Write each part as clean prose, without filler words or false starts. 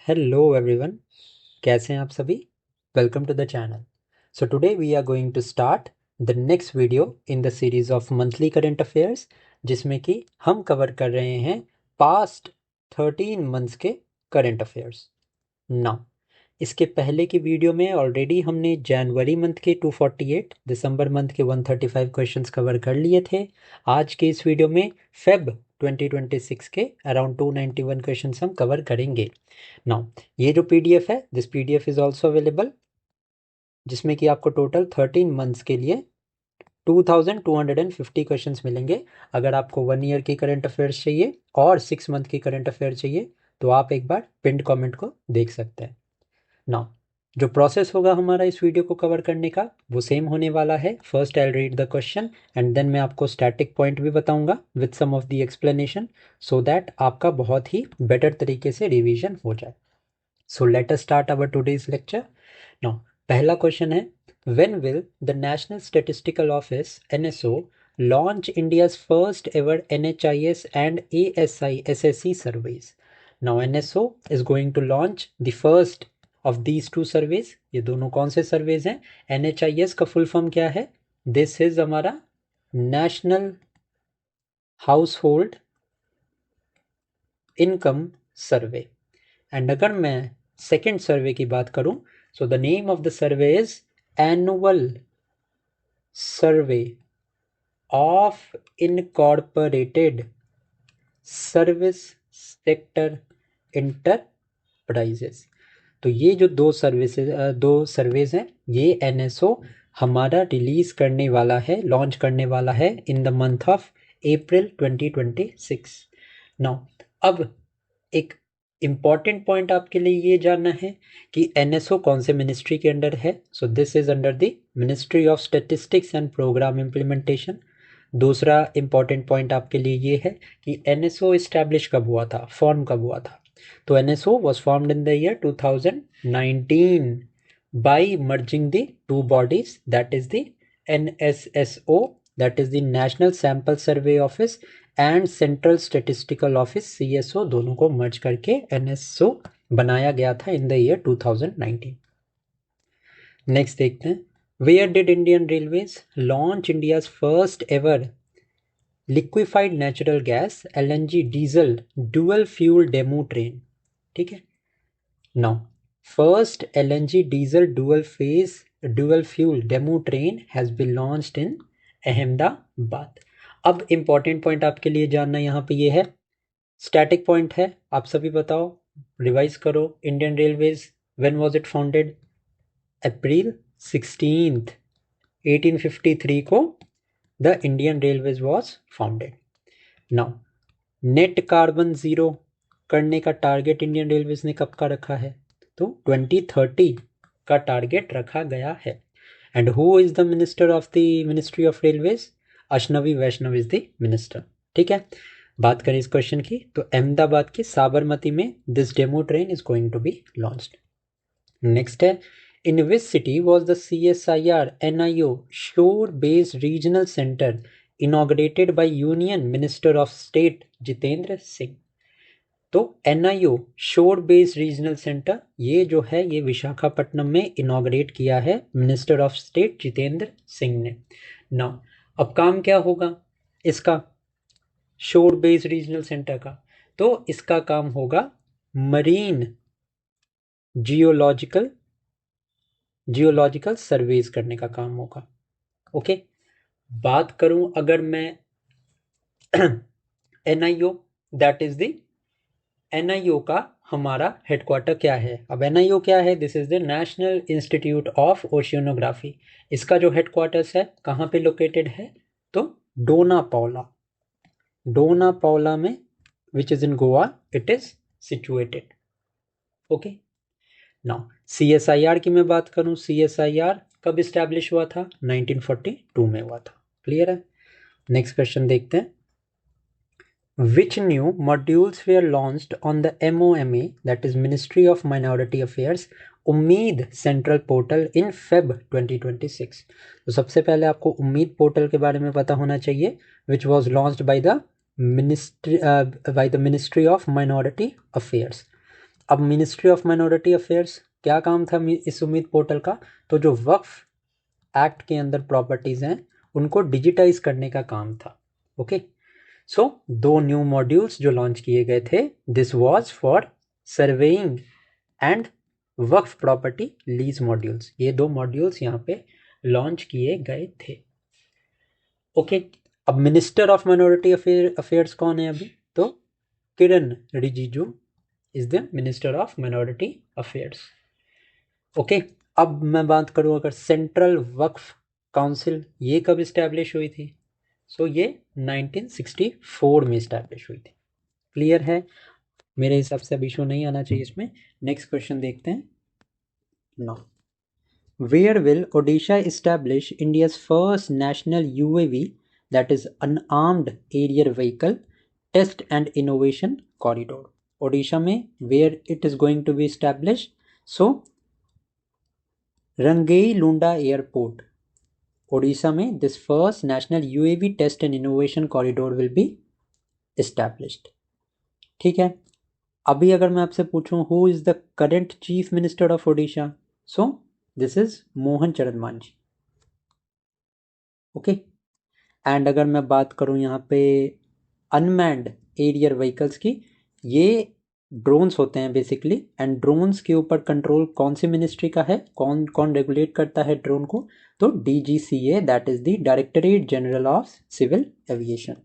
Hello everyone, कैसे हैं आप सभी। Welcome to the channel. So today we are going to start the next video in the series of monthly current affairs, जिसमें कि हम cover कर रहे हैं पास्ट 13 मंथ्स के करंट अफेयर्स। नाउ, इसके पहले की वीडियो में ऑलरेडी हमने जनवरी मंथ के 248, दिसंबर मंथ के 135 क्वेश्चंस कवर कर लिए थे। आज के इस वीडियो में फेब 2026 के अराउंड 291 क्वेश्चंस हम कवर करेंगे। नाउ, ये जो पीडीएफ है, this PDF is also available, जिसमें कि आपको टोटल 13 मंथ्स के लिए 2250 क्वेश्चंस मिलेंगे। अगर आपको 1 ईयर की करंट अफेयर्स चाहिए और 6 मंथ की करंट अफेयर चाहिए तो आप एक बार पिंड कमेंट को देख सकते हैं। नाउ, जो प्रोसेस होगा हमारा इस वीडियो को कवर करने का वो सेम होने वाला है। First I read the question and then मैं आपको स्टैटिक पॉइंट भी बताऊंगा with some of the explanation, so that आपका बहुत ही बेटर तरीके से रिवीजन हो जाए। So let us start our today's lecture. Now, पहला क्वेश्चन है, when will the national statistical office NSO launch India's first ever NHIS and ASI SSC surveys? Now NSO is going to launch the first of these two surveys. ये दोनों कौन से surveys हैं? NHIS का full form क्या है? This is हमारा national house hold income survey. And अगर मैं सेकेंड सर्वे की बात करूं, सो the name of the survey is annual survey of incorporated service sector enterprises. तो ये जो दो सर्वेज हैं, ये NSO हमारा रिलीज करने वाला है, लॉन्च करने वाला है in the month of April 2026। Now, अब एक इम्पॉर्टेंट पॉइंट आपके लिए ये जानना है कि NSO कौन से मिनिस्ट्री के अंडर है। So this is under the ministry of statistics and programme implementation. दूसरा इम्पॉर्टेंट पॉइंट आपके लिए ये है कि NSO इस्टेब्लिश कब हुआ था, फॉर्म कब हुआ था। तो NSO was formed in the year 2019 by merging the two bodies, that is the NSSO, that is the National Sample Survey Office, and central statistical office CSO, दोनों को मर्ज करके NSO बनाया गया था इन द ईयर 2019। नेक्स्ट देखते हैं, where did Indian railways launch India's first ever liquefied natural gas LNG diesel dual fuel demo train. ठीक है, now first LNG diesel dual fuel demo train has been launched in Ahmedabad. अब important point आपके लिए जानना यहाँ पे ये है, स्टैटिक पॉइंट है, आप सभी बताओ, रिवाइज करो। Indian railways when was it founded? April 16th 1853 को the Indian railways was founded. Now, net carbon zero करने का टारगेट इंडियन रेलवेज ने कब का रखा है? तो 2030 का टारगेट रखा गया है। And who is the minister of the ministry of railways? Ashwini Vaishnaw is the minister. ठीक है, बात करें इस क्वेश्चन की तो अहमदाबाद के साबरमती में this demo train is going to be launched. Next है, in which city was the CSIR NIO shore based regional centre inaugurated by union minister of state Jitendra Singh. तो NIO shore based regional centre ये जो है ये विशाखापट्टनम में inaugurate किया है minister of state Jitendra Singh ने। नाउ, अब काम क्या होगा इसका, शोर बेस्ड रीजनल सेंटर का? तो इसका काम होगा मरीन जियोलॉजिकल सर्वेज करने का काम होगा। ओके, बात करूं अगर मैं NIO, that is the NIO का हमारा हेडक्वार्टर क्या है? अब NIO क्या है? This is the national institute of ओशियोनोग्राफी। इसका जो हेडक्वार्टर्स है कहाँ पे लोकेटेड है? तो डोना पाउला में, which is in Goa, it is situated. Okay, now CSIR की मैं बात करूं, CSIR कब इस्टेब्लिश हुआ था? 1942 में हुआ था। क्लियर है? नेक्स्ट क्वेश्चन देखते हैं, which new modules were launched on the MOMA, that is Ministry of Minority Affairs, उम्मीद सेंट्रल पोर्टल इन Feb 2026? तो सबसे पहले आपको उम्मीद पोर्टल के बारे में पता होना चाहिए, which was launched by the Ministry of Minority Affairs. अब मिनिस्ट्री ऑफ माइनॉरिटी अफेयर्स क्या काम था इस उम्मीद पोर्टल का? तो जो वक्फ एक्ट के अंदर प्रॉपर्टीज हैं उनको डिजिटाइज करने का काम था। ओके, सो 2 न्यू मॉड्यूल्स जो लॉन्च किए गए थे, this was for surveying and Waqf property lease modules. ये 2 मॉड्यूल्स यहाँ पे लॉन्च किए गए थे। ओके, अब मिनिस्टर ऑफ माइनॉरिटी अफेयर्स कौन है अभी? तो Kiran Rijiju is the minister of minority affairs. Okay, अब मैं बात करूं अगर सेंट्रल वक्फ काउंसिल, ये कब इस्टेब्लिश हुई थी? सो ये 1964 में इस्टेब्लिश हुई थी। क्लियर है? मेरे हिसाब से अब इशू नहीं आना चाहिए इसमें। नेक्स्ट क्वेश्चन देखते हैं। No, where will Odisha establish India's first national UAV that is unmanned aerial vehicle test and innovation corridor? Odisha में where it is going to be establish? So Rangeilunda airport, Odisha में this first national UAV test and innovation corridor will be established. ठीक है, अभी अगर मैं आपसे पूछूं who is the current chief minister of Odisha? So this is Mohan Charan Majhi. Okay, and अगर मैं बात करूं यहाँ पे अनमैन्ड एरियर व्हीकल्स की, ये ड्रोन्स होते हैं बेसिकली, एंड ड्रोन्स के ऊपर कंट्रोल कौन सी मिनिस्ट्री का है? कौन कौन रेगुलेट करता है ड्रोन को? तो DGCA, that is the directorate general of civil aviation.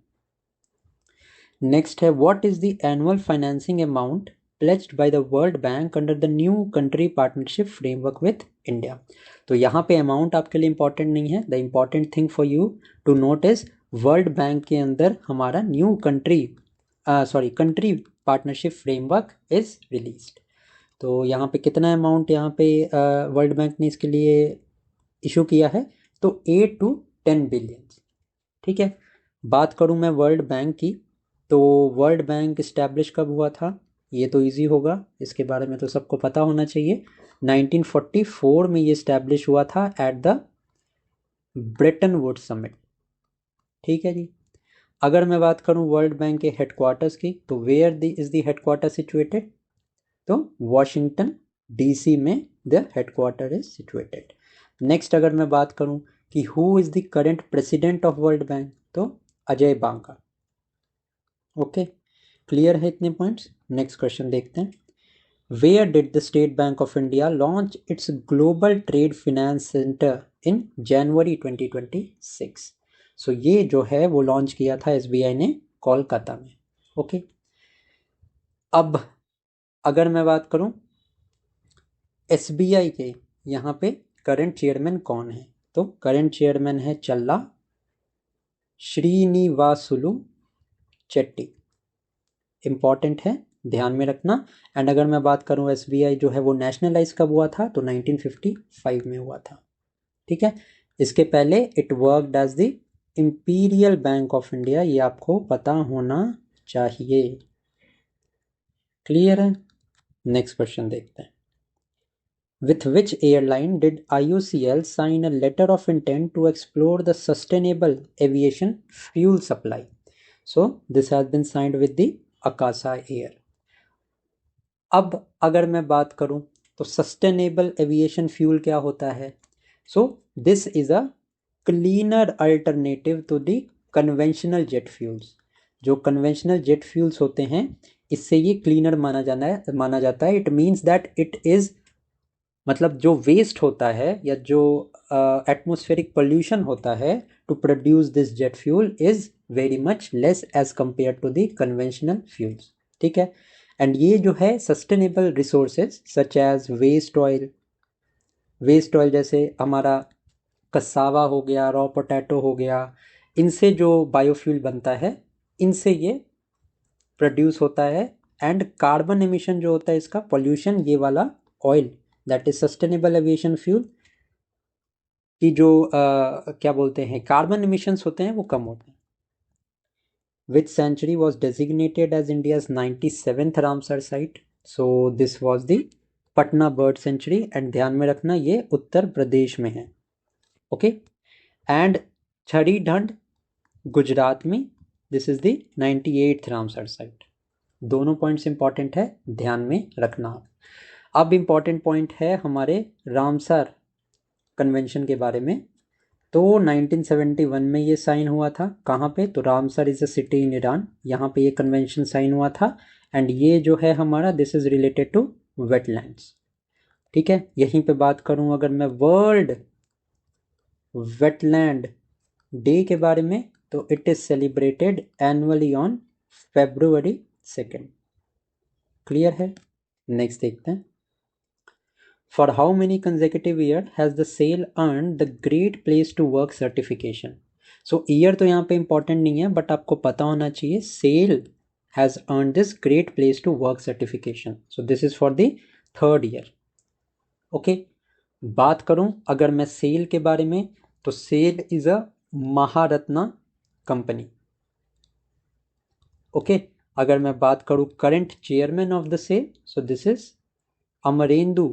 Next है what is the annual financing amount pledged by the World Bank under the new country partnership framework with India? तो यहाँ पे amount आपके लिए important नहीं है। The important thing for you to note is world bank के अंदर हमारा new country partnership framework is released. तो यहाँ पे कितना अमाउंट यहाँ पे वर्ल्ड बैंक ने इसके लिए इशू किया है? तो 8 to 10 बिलियन। ठीक है, बात करूँ मैं वर्ल्ड बैंक की, तो वर्ल्ड बैंक इस्टेब्लिश कब हुआ था? ये तो इजी होगा, इसके बारे में तो सबको पता होना चाहिए। 1944 में ये इस्टेब्लिश हुआ था at the Bretton Woods summit. ठीक है जी, अगर मैं बात करूं वर्ल्ड बैंक के हेडक्वार्टर्स की, तो where is the headquarter situated? तो वॉशिंगटन DC में the headquarter is situated. Next अगर मैं बात करूं कि who is the current president of world bank, तो अजय बांका। ओके, क्लियर है इतने पॉइंट्स? नेक्स्ट क्वेश्चन देखते हैं। Where did the State Bank of India launch its global trade finance centre in January 2026? So ये जो है वो लॉन्च किया था SBI ने कोलकाता में। ओके, अब अगर मैं बात करूं SBI के यहाँ पे करंट चेयरमैन कौन है, तो करंट चेयरमैन है चल्ला श्रीनिवासुलु चेट्टी। इंपॉर्टेंट है, ध्यान में रखना। एंड अगर मैं बात करूं SBI जो है वो नेशनलाइज कब हुआ था? तो 1955 में हुआ था। ठीक है, इसके पहले it worked as the imperial bank of India, ये आपको पता होना चाहिए। क्लियर है? नेक्स्ट क्वेश्चन देखते हैं। With which airline did IOCL sign a letter of intent to explore the sustainable aviation fuel supply? So this has been signed with the Akasa Air. अब अगर मैं बात करूं तो सस्टेनेबल एविएशन फ्यूल क्या होता है? So this is a cleaner alternative to the conventional jet fuels. जो कन्वेंशनल जेट फ्यूल्स होते हैं इससे ये क्लीनर माना जाता है। It means that it is, मतलब जो वेस्ट होता है या जो एटमॉस्फेरिक पोल्यूशन होता है to produce this jet fuel is very much less as compare to the conventional fuels. ठीक है, एंड ये जो है sustainable resources such as waste oil जैसे हमारा कसावा हो गया, रॉ पोटैटो हो गया, इनसे जो बायोफ्यूल बनता है इनसे ये प्रोड्यूस होता है। एंड कार्बन एमिशन जो होता है इसका पॉल्यूशन, ये वाला oil that is sustainable aviation fuel की जो क्या बोलते हैं कार्बन एमिशंस होते हैं वो कम होते हैं। Which century was designated as India's 97th Ramsar site? So this was the Patna bird sanctuary, and ध्यान में रखना ये उत्तर प्रदेश में है। ओके, एंड छड़ी ढंड गुजरात में, this is the 98th Ramsar site. दोनों पॉइंट्स इंपॉर्टेंट है, ध्यान में रखना। अब इंपॉर्टेंट पॉइंट है हमारे रामसर कन्वेंशन के बारे में। तो 1971 में ये साइन हुआ था, कहाँ पे, तो Ramsar is a city in Iran, यहाँ पे ये कन्वेंशन साइन हुआ था। एंड ये जो है हमारा, this is related to wetlands. ठीक है, यहीं पे बात करूँ अगर मैं वर्ल्ड वेटलैंड डे के बारे में, तो it is celebrated annually on February 2nd। Clear है? नेक्स्ट देखते हैं। For how many consecutive year has the SAIL earned the Great Place to Work certification? So year तो यहाँ पे important नहीं है, but आपको पता होना चाहिए SAIL has earned this Great Place to Work certification. So this is for the 3rd year. Okay, बात करूँ अगर मैं SAIL के बारे में, तो SAIL is a Maharatna company. Okay, अगर मैं बात करूँ current chairman of the SAIL, so this is Amarendu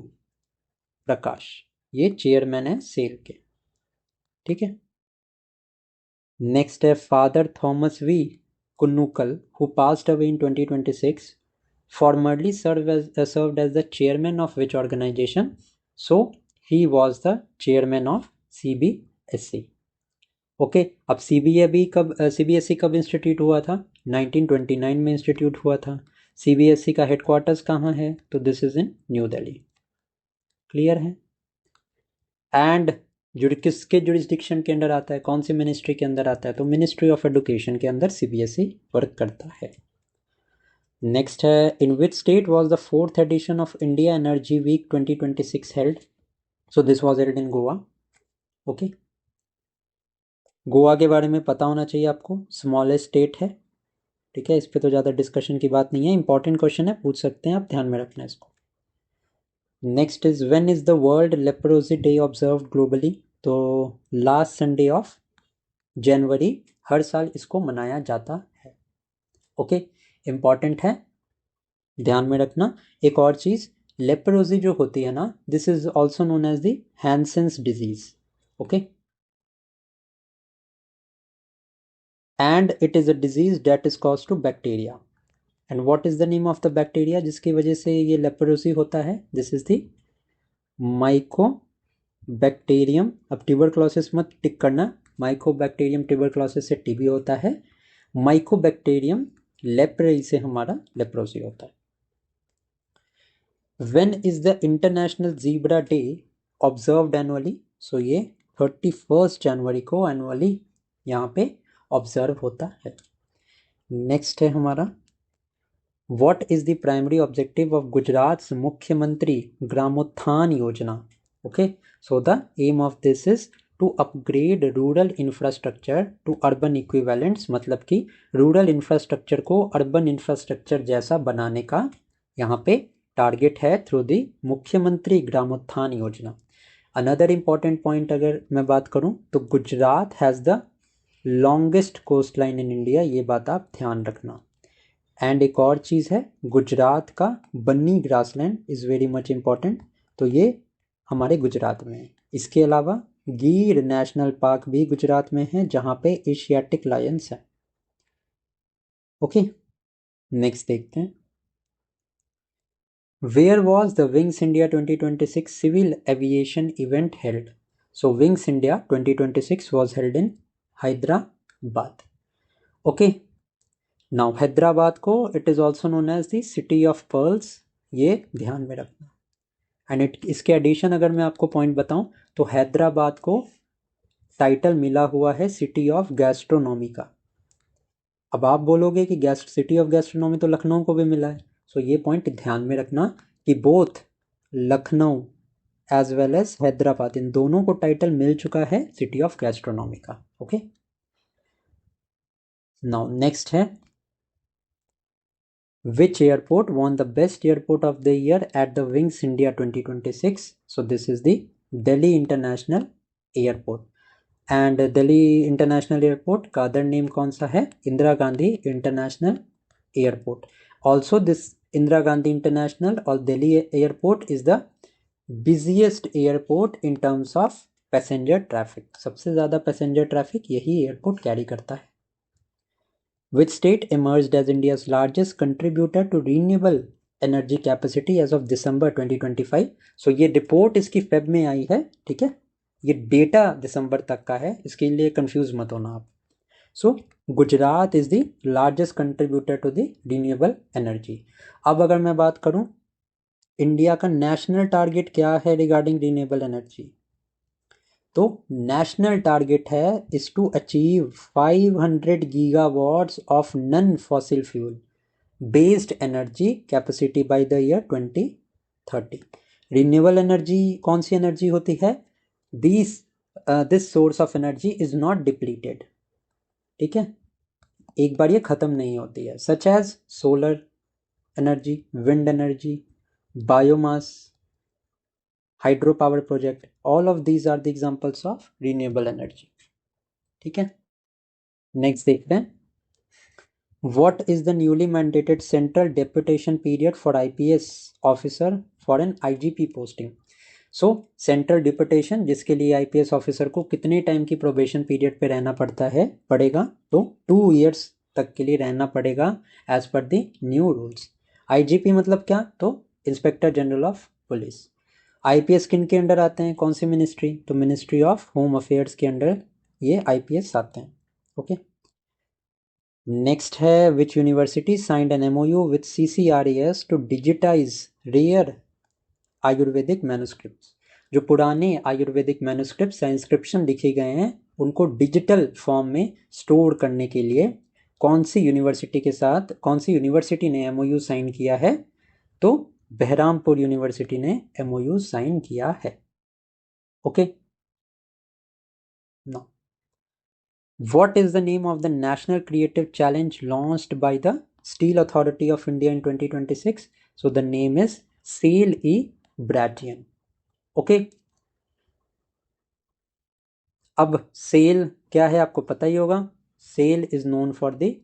Prakash, ये चेयरमैन है SAIL के। ठीक है, नेक्स्ट है Father Thomas V Kunnukal, who passed away in 2026, formerly served as the chairman of which organization? So he was the chairman of CBSE. Okay, अब CBSE कब institute हुआ था? 1929 में इंस्टीट्यूट हुआ था। CBSE का हेडक्वार्टर्स कहाँ है? तो this is in New Delhi. Clear है? एंड किसके जुरिस्डिक्शन के अंदर आता है, कौन सी मिनिस्ट्री के अंदर आता है? तो मिनिस्ट्री ऑफ एजुकेशन के अंदर CBSE वर्क करता है। नेक्स्ट है, in which state was the 4th edition of India energy week 2026 held? So this was held in Goa. Okay, Goa के बारे में पता होना चाहिए आपको, स्मॉलेस्ट स्टेट है। ठीक है, इस पर तो ज़्यादा डिस्कशन की बात नहीं है, इंपॉर्टेंट क्वेश्चन है, पूछ सकते हैं आप, ध्यान में रखना इसको। Next is when is the world leprosy day observed globally? तो लास्ट संडे ऑफ जनवरी हर साल इसको मनाया जाता है। ओके, इंपॉर्टेंट है, ध्यान में रखना। एक और चीज़, लेप्रोसी जो होती है ना, this is also known as the Hansen's disease. Okay, and it is a disease that is cause to bacteria. And what is the name of the bacteria जिसकी वजह से ये लेप्रोसी होता है? This is the mycobacterium. अब tuberculosis मत tick करना, Mycobacterium tuberculosis से टीबी होता है, माइकोबैक्टीरियम लेप्रेई से हमारा लेप्रोसी होता है। When is the international zebra day observed annually? So ये 31 जनवरी को एनुअली यहाँ पे ऑब्जर्व होता है। नेक्स्ट है हमारा, What is the primary objective of Gujarat's Mukhyamantri Gramothan Yojana? Okay, so the aim of this is to upgrade rural infrastructure to urban equivalents, मतलब कि रूरल इंफ्रास्ट्रक्चर को अर्बन इंफ्रास्ट्रक्चर जैसा बनाने का यहाँ पे टारगेट है थ्रू दी मुख्यमंत्री ग्रामोत्थान योजना। अनदर इम्पॉर्टेंट पॉइंट अगर मैं बात करूँ, तो Gujarat has the longest coast line in India, ये बात आप ध्यान रखना। एंड एक और चीज़ है, गुजरात का Banni grassland is very much important, तो ये हमारे गुजरात में है। इसके अलावा गिर नेशनल पार्क भी गुजरात में है, जहाँ पे एशियाटिक लायंस है। ओके, नेक्स्ट देखते हैं। Where was the Wings India 2026 civil aviation event held? So Wings India 2026 was held in Hyderabad. Okay, now Hyderabad को it is also known as the city of pearls, ये ध्यान में रखना। एंड इसके addition अगर मैं आपको पॉइंट बताऊं, तो हैदराबाद को टाइटल मिला हुआ है सिटी ऑफ गैस्ट्रोनॉमी का। अब आप बोलोगे कि सिटी ऑफ गैस्ट्रोनॉमी तो लखनऊ को भी मिला है, सो ये पॉइंट ध्यान में रखना कि both Lucknow as well as Hyderabad, इन दोनों को टाइटल मिल चुका है सिटी ऑफ गैस्ट्रोनॉमी का। ओके, नाउ नेक्स्ट है, Which airport won the best airport of the year at the Wings India 2026? So this is the Delhi International Airport. And Delhi International Airport का other name कौन सा है? Indira Gandhi international airport. Also this Indira Gandhi international और Delhi airport is the busiest airport in terms of passenger traffic. सबसे ज़्यादा passenger traffic यही airport carry करता है। Which state emerged as India's largest contributor to renewable energy capacity as of December 2025? सो ये report इसकी Feb में आई है, ठीक है, ये डेटा दिसंबर तक का है, इसके लिए कंफ्यूज मत होना आप. So Gujarat is the largest contributor to the renewable energy. अब अगर मैं बात करूं इंडिया का नेशनल टारगेट क्या है रिगार्डिंग रिन्यूएबल एनर्जी, तो नेशनल टारगेट है is to achieve 500 gigawatts of non fossil fuel based energy capacity by the year 2030. Renewable energy कौन सी एनर्जी होती है? This source of energy is not depleted, ठीक है, एक बार ये खत्म नहीं होती है, such as solar energy, wind energy, biomass, hydro power project, all of these are the examples of renewable energy, ठीक है. नेक्स्ट देखते हैं, what is the newly mandated central deputation period for IPS officer for an IGP posting. So central deputation जिसके लिए IPS officer को कितने time की probation period पे रहना पड़ेगा, तो 2 years तक के लिए रहना पड़ेगा as per the new rules. IGP मतलब क्या, तो inspector general of police. IPS किन के अंडर आते हैं, कौन सी मिनिस्ट्री, तो मिनिस्ट्री ऑफ होम अफेयर्स के अंडर ये आईपीएस आते हैं. ओके. नेक्स्ट है, which university signed an MOU with CCRS to digitise rare Ayurvedic manuscripts. जो पुराने आयुर्वेदिक मैन्युस्क्रिप्ट्स या इंस्क्रिप्शन लिखे गए हैं उनको डिजिटल फॉर्म में स्टोर करने के लिए कौन सी यूनिवर्सिटी ने एमओयू साइन किया है, तो बहरामपुर यूनिवर्सिटी ने एमओयू साइन किया है. Okay. No. What is the name of the national creative challenge launched by the Steel Authority of India in 2026? So the name is SAIL e bration. Okay. अब SAIL क्या है आपको पता ही होगा. SAIL is known for the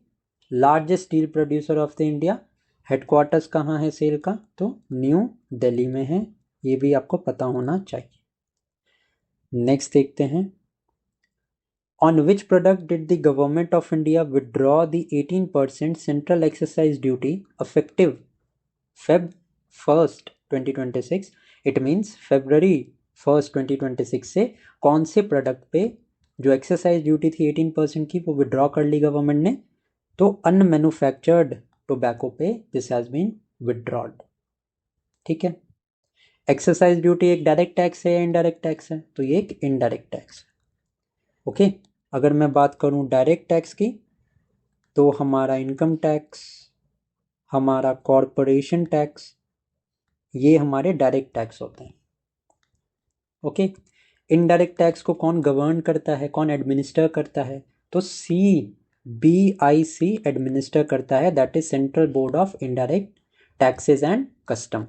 largest steel producer of the India. Headquarters कहाँ है cell का, तो न्यू दिल्ली में है, ये भी आपको पता होना चाहिए. नेक्स्ट देखते हैं, on which product did the government of India withdraw the 18% central excise duty effective Feb 1st 2026. It means February 1st 2026 से कौन से प्रोडक्ट पे जो एक्साइज ड्यूटी थी 18% की वो विड्रॉ कर ली गवर्नमेंट ने, तो अनमैन्युफैक्चर्ड टोबैको पे दिस हैज बीन विड्रॉड. ठीक है. एक्साइज ड्यूटी एक डायरेक्ट टैक्स है या इनडायरेक्ट टैक्स है, तो ये एक इनडायरेक्ट टैक्स है. ओके. अगर मैं बात करूं डायरेक्ट टैक्स की, तो हमारा इनकम टैक्स, हमारा कॉरपोरेशन टैक्स, ये हमारे डायरेक्ट टैक्स होते हैं. ओके. इनडायरेक्ट टैक्स को कौन गवर्न करता है, कौन एडमिनिस्टर करता है, तो CBIC एडमिनिस्टर करता है, that is central board of indirect taxes and custom.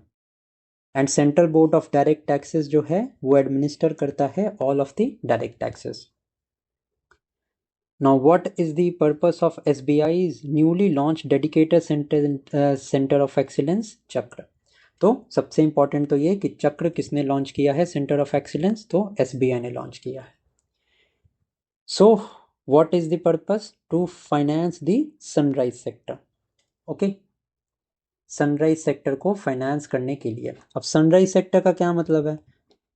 And central board of direct taxes जो है वो एडमिनिस्टर करता है all of the direct taxes. Now, what is the purpose of SBI's newly launched dedicated center of excellence चक्र? तो सबसे important तो ये कि चक्र किसने लॉन्च किया है, सेंटर ऑफ एक्सीलेंस, तो SBI ने लॉन्च किया है. So what is the purpose, to finance the sunrise sector. Okay. Sunrise sector को फाइनेंस करने के लिए. अब सनराइज सेक्टर का क्या मतलब है,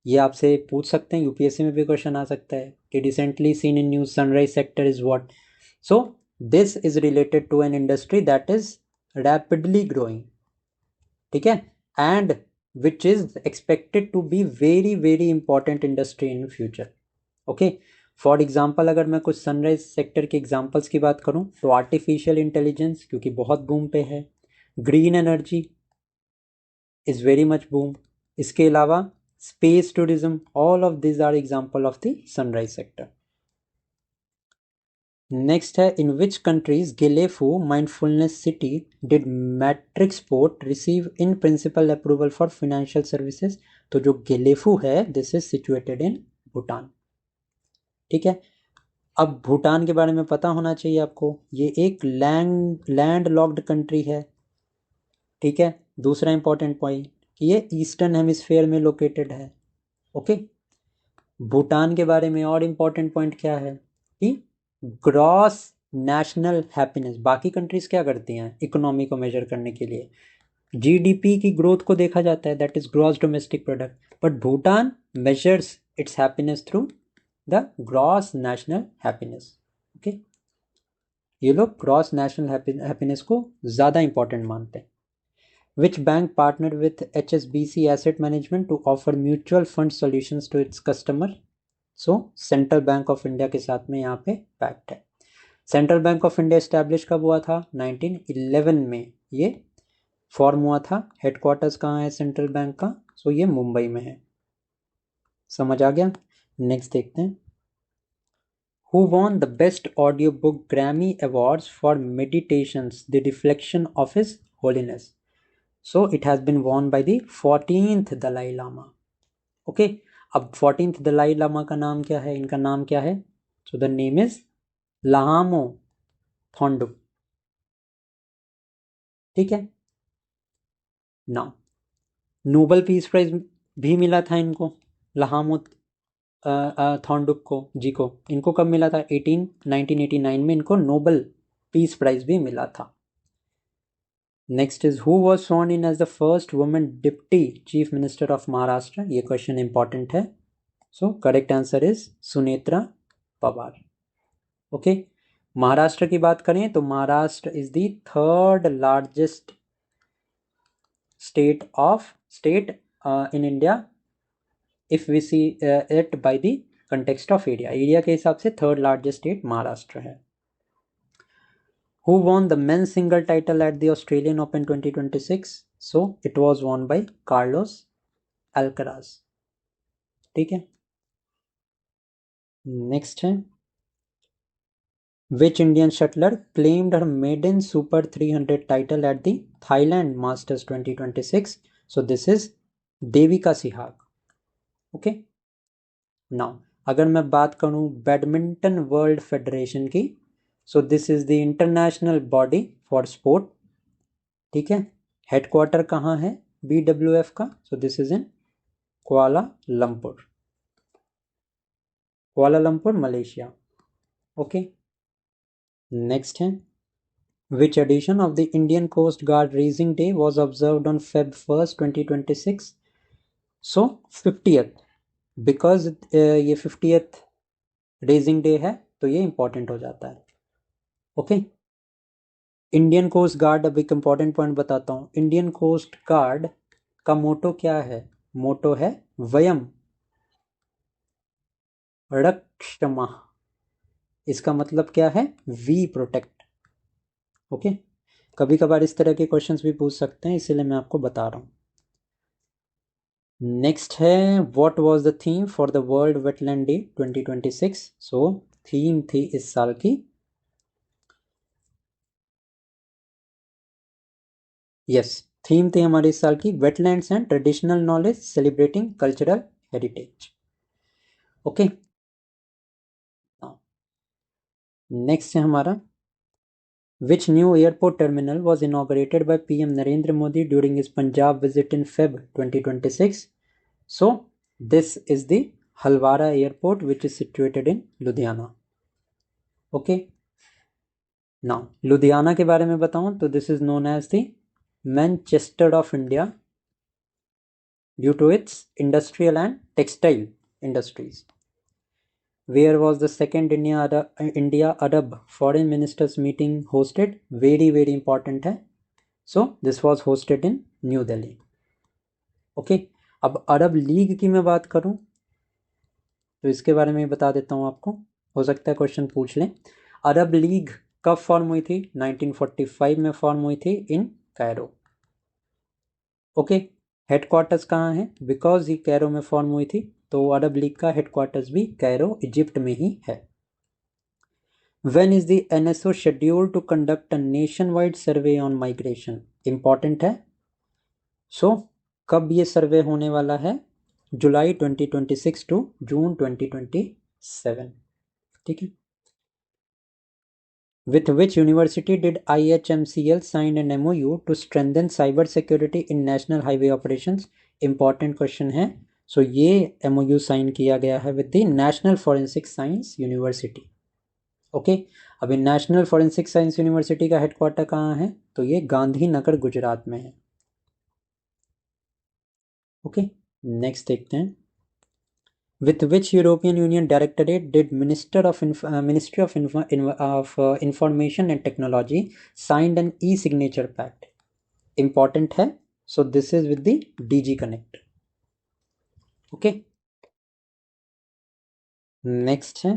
ये आपसे पूछ सकते हैं, यूपीएससी में भी क्वेश्चन आ सकता है कि recently seen in news sunrise sector is what. So this is related to an industry that is rapidly growing, ठीक है, and which is expected to be very very important industry in future. Okay. For example अगर मैं कुछ sunrise sector के examples की बात करूं, तो आर्टिफिशियल इंटेलिजेंस क्योंकि बहुत बूम पे है, green energy is very much boom, इसके अलावा space tourism, all of these are example of the sunrise sector. Next है, in which countries Gelefu mindfulness city did Matrixport receive in principle approval for financial services? तो जो गेलेफू है this is situated in Bhutan. ठीक है. अब भूटान के बारे में पता होना चाहिए आपको, ये एक लैंड लॉक्ड कंट्री है. ठीक है. दूसरा इंपॉर्टेंट पॉइंट कि ये ईस्टर्न हेमिस्फेयर में लोकेटेड है. ओके. भूटान के बारे में और इम्पॉर्टेंट पॉइंट क्या है कि ग्रॉस नेशनल हैप्पीनेस। बाकी कंट्रीज क्या करती हैं इकोनॉमी को मेजर करने के लिए? जीडीपी की ग्रोथ को देखा जाता है, that is gross domestic product, but Bhutan measures it's happiness through the gross national happiness. Okay, ये लोग ग्रॉस नेशनल हैप्पीनेस को ज़्यादा इंपॉर्टेंट मानते हैं। Which bank partner with HSBC asset management to offer mutual fund solutions to its customer? So central bank of India के साथ में यहाँ पे पैक्ट है। Central bank of India establish कब हुआ था? 1911 में ये फॉर्म हुआ था। हेडक्वार्टर्स कहाँ है सेंट्रल बैंक का? सो ये मुंबई में है। समझ आ गया? नेक्स्ट देखते हैं। Who won the Best Audiobook Grammy Awards for Meditations, The Reflection of His Holiness? So it has been won by the 14th Dalai Lama. Okay, अब 14th Dalai Lama का नाम क्या है? इनका नाम क्या है? So the name is Lahamo Thondup. ठीक है ना? नोबल पीस प्राइज भी मिला था इनको, लहामो थॉन्डुप को जी को। इनको कब मिला था? 1989 में इनको नोबल पीस प्राइज भी मिला था। Next is who was sworn in as the first women deputy chief minister of Maharashtra? ये क्वेश्चन इंपॉर्टेंट है। So correct answer is Sunetra Pawar. Okay, Maharashtra की बात करें तो Maharashtra is the third largest state in India if we see it by the context of area के हिसाब से third largest state Maharashtra है। Who won the men's single title at the Australian Open 2026? So it was won by Carlos Alcaraz। ठीक है, next है Which Indian shuttler claimed her maiden Super 300 title at the Thailand Masters 2026? So this is Devika Sehwag। Okay, now अगर मैं बात करूं badminton world federation की, सो this is the international body for sport. ठीक है, हेडक्वार्टर कहाँ है BWF का? सो this is in Kuala Lumpur Malaysia. Okay, next है Which edition of the Indian Coast Guard Raising Day was observed on Feb 1st 2026? So 50th, because ये 50th raising day है तो ये इंपॉर्टेंट हो जाता है। ओके, इंडियन कोस्ट गार्ड, अब एक इंपॉर्टेंट पॉइंट बताता हूँ। इंडियन कोस्ट गार्ड का मोटो क्या है? मोटो है वयम रक्षमा। इसका मतलब क्या है? We protect. ओके, कभी कभार इस तरह के क्वेश्चंस भी पूछ सकते हैं, इसलिए मैं आपको बता रहा हूँ। नेक्स्ट है what was the theme for the world wetland day 2026? So theme थी इस साल की, थीम थी हमारे इस साल की wetlands and traditional knowledge celebrating cultural heritage. Okay, next है हमारा Which new airport terminal was inaugurated by PM Narendra Modi during his Punjab visit in Feb 2026? So this is the Halwara airport which is situated in Ludhiana। Okay, now Ludhiana के बारे में बताऊं तो this is known as the Manchester of India due to its industrial and textile industries। Where was the second India Arab foreign ministers meeting hosted? Very important है। So this was hosted in New Delhi। Okay, अब अरब league की मैं बात करूं तो इसके बारे में बता देता हूं आपको, हो सकता है क्वेश्चन पूछ लें। अरब लीग कब फॉर्म हुई थी? 1945 में फॉर्म हुई थी इन कैरो। ओके, हेडक्वार्टर्स कहाँ है? बिकॉज ये कैरो में फॉर्म हुई थी तो अरब लीग का हेडक्वार्टर्स भी कैरो इजिप्ट में ही है। When is the NSO scheduled to conduct a nationwide survey on migration? Important है। सो कब ये सर्वे होने वाला है? जुलाई 2026 टू जून 2027। ठीक है, With which university did IHMCL sign an MOU to strengthen cyber security in national highway operations? Important question है। सो ये MOU साइन किया गया है with the national forensic science university. Okay, अभी नेशनल फॉरेंसिक साइंस यूनिवर्सिटी का headquarter कहाँ है? तो ये गांधीनगर गुजरात में है। ओके, नेक्स्ट देखते हैं। With which European Union directorate did Ministry of Information and Technology signed an e-signature pact? Important है, so this is with the DG Connect. Okay. Next है,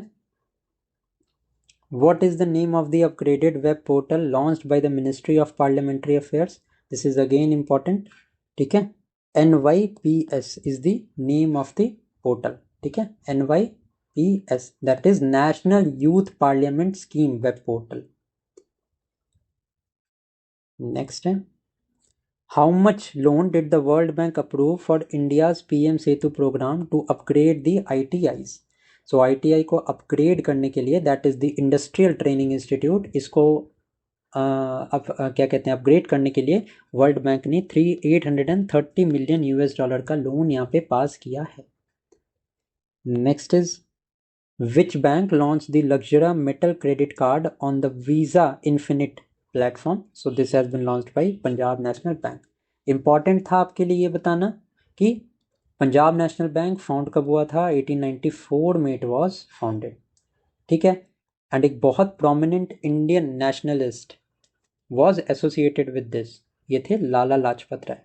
what is the name of the upgraded web portal launched by the Ministry of Parliamentary Affairs? This is again important. ठीक है, NYPS is the name of the portal. ठीक है, NYPS, that is National Youth Parliament Scheme web portal. Next है, how much loan did the World Bank approve for India's PM Setu program to upgrade the ITIs? So ITI को upgrade करने के लिए, that is the Industrial Training Institute, इसको क्या कहते हैं, upgrade करने के लिए वर्ल्ड बैंक ने $830 मिलियन US का लोन यहाँ पे पास किया है। Next is, which bank launch the Luxura metal credit card on the Visa Infinite platform? So this has been launched by Punjab national bank. Important था आपके लिए ये बताना कि पंजाब नेशनल बैंक फाउंड कब हुआ था? 1894 में इट वॉज फाउंडेड। ठीक है, एंड एक बहुत prominent Indian nationalist was associated with this, ये थे लाला लाजपत राय।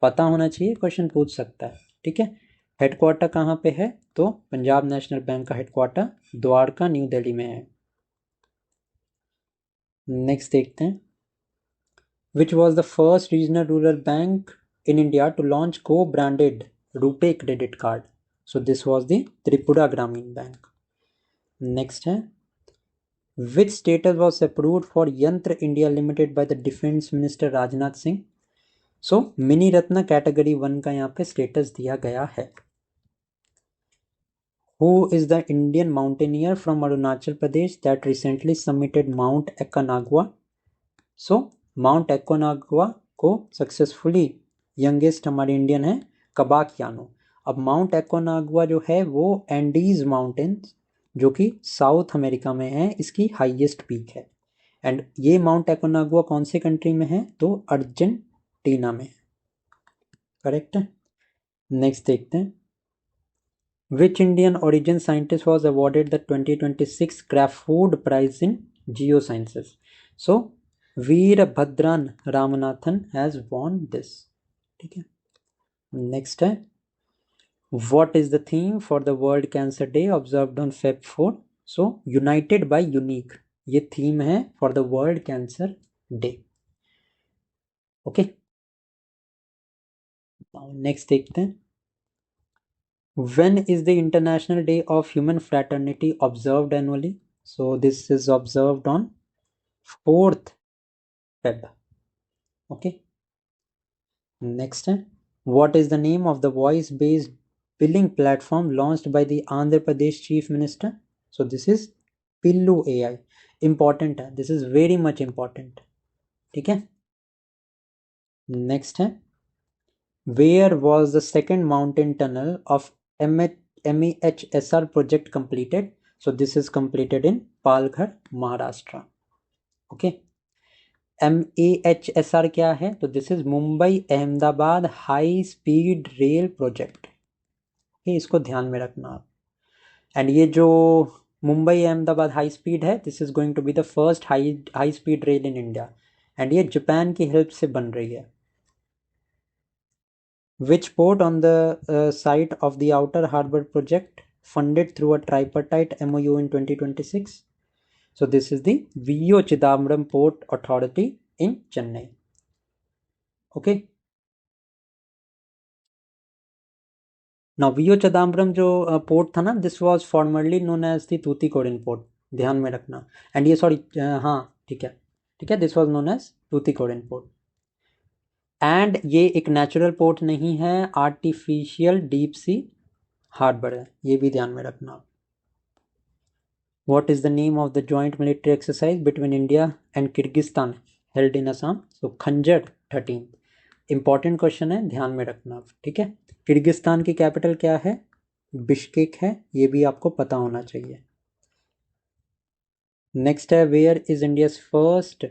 पता होना चाहिए, क्वेश्चन पूछ सकता है। ठीक है, हेडक्वार्टर कहाँ पे है? तो पंजाब नेशनल बैंक का हेडक्वार्टर द्वारका न्यू दिल्ली में है। नेक्स्ट देखते हैं, which was the first regional rural bank in India to launch co branded RuPay credit card? So this was the Tripura Gramin bank. Next है, which status was approved for Yantra India Limited by the Defense Minister Rajnath Singh? So Miniratna category 1 का यहाँ पे status दिया गया है। Who is the Indian mountaineer from Arunachal Pradesh that recently summited Mount Aconcagua? So Mount Aconcagua को successfully youngest हमारे Indian है कबाक यानो। अब माउंट एकोनागुआ जो है वो एंडीज माउंटेन्स जो कि साउथ अमेरिका में है, इसकी हाईएस्ट पीक है। एंड ये माउंट एकोनागुआ कौन से कंट्री में है? तो अर्जेंटीना में। करेक्ट है। नेक्स्ट देखते हैं, which Indian origin scientist was awarded the 2026 Crafoord prize in geosciences? So Veerabhadran Ramanathan has won this. ठीक है, नेक्स्ट है, what is the theme for the World Cancer Day observed on Feb 4? So United by Unique, ये theme है for the World Cancer Day. Okay, now next देखते हैं, when is the International Day of Human Fraternity observed annually? So this is observed on 4th Feb. Okay, next है, what is the name of the voice based billing platform launched by the Andhra Pradesh Chief Minister? So this is Pillu AI. Important है, this is very much important. ठीक है, next है, where was the second mountain tunnel of MEHSR project completed? So this is completed in Palghar, Maharashtra. Okay, MEHSR क्या है? तो this is Mumbai Ahmedabad high speed rail project. इसको ध्यान में रखना आप। एंड ये जो मुंबई अहमदाबाद हाई स्पीड है, this is going to be the first high speed rail in India, and ये जापान की हेल्प से बन रही है। Which port on the site of the outer harbour project funded through a tripartite MOU in 2026? So this is the VO Chidambaram Port Authority in Chennai. Okay, now VO Chidambaram जो port था ना, this was formerly known as the Tuticorin port, ध्यान में रखना। And ये sorry हाँ ठीक है, ठीक है, this was known as Tuticorin port. And ये एक नेचुरल पोर्ट नहीं है, आर्टिफिशियल डीप सी हार्बर है, ये भी ध्यान में रखना। What is the name of the joint military exercise between India and Kyrgyzstan held in Assam? So खंजर 13। इंपॉर्टेंट क्वेश्चन है, ध्यान में रखना आप। ठीक है, किर्गिस्तान की कैपिटल क्या है? बिश्केक है, ये भी आपको पता होना चाहिए। नेक्स्ट है, where is India's first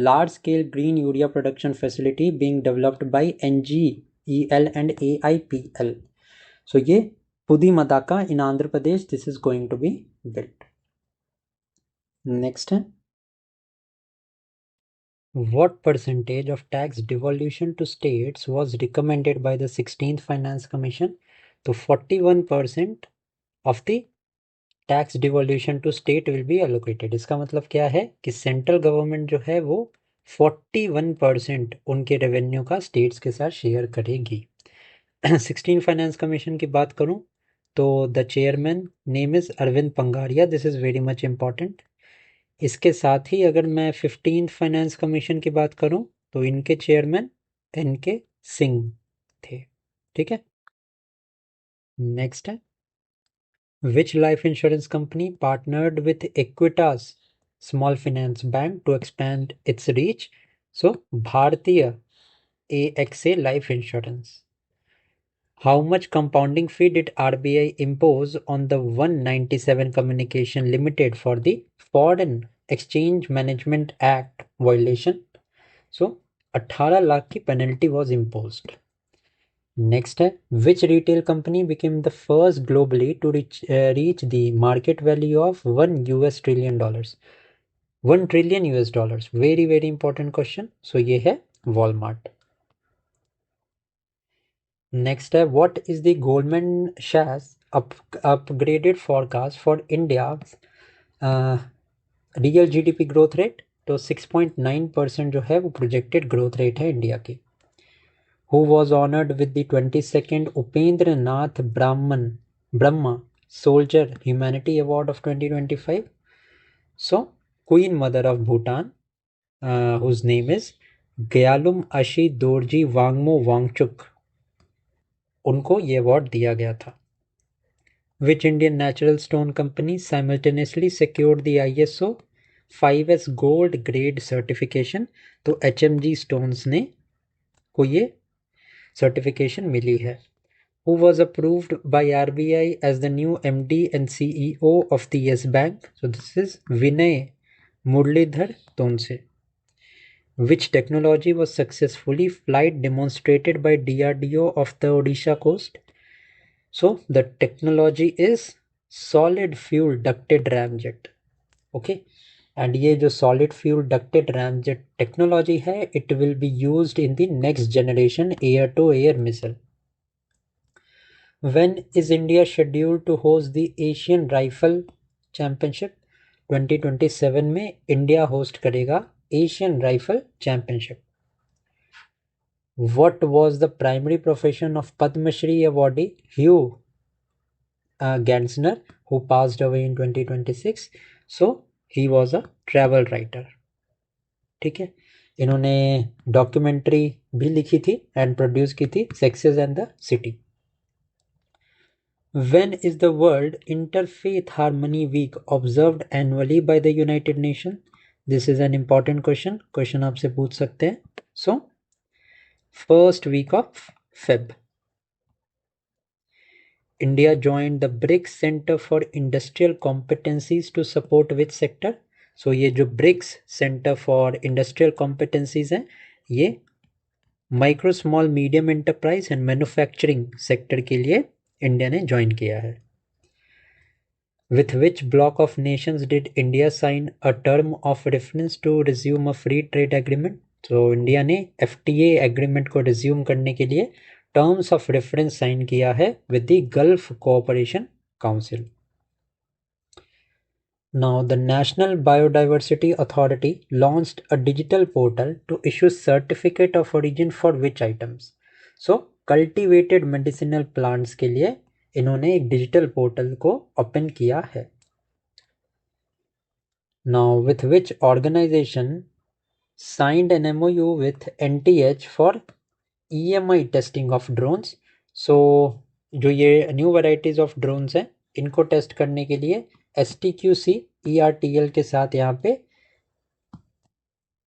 large scale green urea production facility being developed by NGEL and AIPL. So ये Pudimadaka in Andhra Pradesh, this is going to be built. Next है, what percentage of tax devolution to states was recommended by the 16th Finance Commission? तो 41% of the tax devolution to state will be allocated. इसका मतलब क्या है कि central government जो है वो 41% उनके रेवेन्यू का स्टेट्स के साथ शेयर करेगी। 16 फाइनेंस कमीशन की बात करूं तो the chairman name is Arvind Panagariya, this is very much important. इसके साथ ही अगर मैं 15 फाइनेंस कमीशन की बात करूं तो इनके चेयरमैन एन.के. सिंह थे। ठीक है, नेक्स्ट है, which life insurance company partnered with Equitas Small Finance Bank to expand its reach? So, Bhartiya AXA Life Insurance. How much compounding fee did RBI impose on the 197 Communication Limited for the Foreign Exchange Management Act violation? So, 18 lakh की penalty was imposed. Next है, which retail company became the first globally to reach the market value of $1 trillion? $1 trillion US. Very very important question. So ये है Walmart. Next है, what is the Goldman Sachs upgraded forecast for India's real GDP growth rate? तो 6.9% जो है वो projected growth rate है India की। Who was honored with the 22nd Upendra Nath Brahma Soldier Humanity Award of 2025? So, Queen Mother of Bhutan, whose name is Gyalum Ashi Dorji Wangmo Wangchuk, उनको ये award दिया गया था। Which Indian natural stone company simultaneously secured the ISO 5S gold grade certification? तो HMG Stones ने को ये certification मिली है। Who was approved by RBI as the new MD and CEO of the Yes Bank? So this is Vinay Murlidhar Tonse. Which technology was successfully flight demonstrated by DRDO of the Odisha coast? So the technology is solid fuel ducted ramjet. Okay, and ये जो solid fuel ducted ramjet technology है, it will be used in the next generation air to air missile. When is India scheduled to host the Asian Rifle Championship? 2027 में India host करेगा Asian rifle championship. What was the primary profession of Padma Shri awardee Hugh Gansner, who passed away in 2026? So he was a travel writer. ठीक है, इन्होंने documentary भी लिखी थी and produce की थी, sexes and the city. When is the World Interfaith Harmony Week observed annually by the United Nations? This is an important question. Question आपसे पूछ सकते हैं. So, first week of Feb. India joined the BRICS Center for Industrial Competencies to support which sector? So ये जो BRICS Center for Industrial Competencies है, ये micro small medium enterprise and manufacturing sector के लिए इंडिया ने join किया है। With which block of nations did India sign a term of reference to resume a free trade agreement? तो India ने FTA agreement को रिज्यूम करने के लिए टर्म्स ऑफ रेफरेंस साइन किया है with the gulf cooperation council. Now, the National Biodiversity Authority launched a digital portal to issue certificate of origin for which items? So, cultivated medicinal plants के लिए इन्होंने एक digital portal को open किया है। Now, with which organization signed an MOU with NTH for EMI testing of drones? So, जो ये new varieties of drones हैं, इनको टेस्ट करने के लिए STQC ERTL के साथ यहाँ पे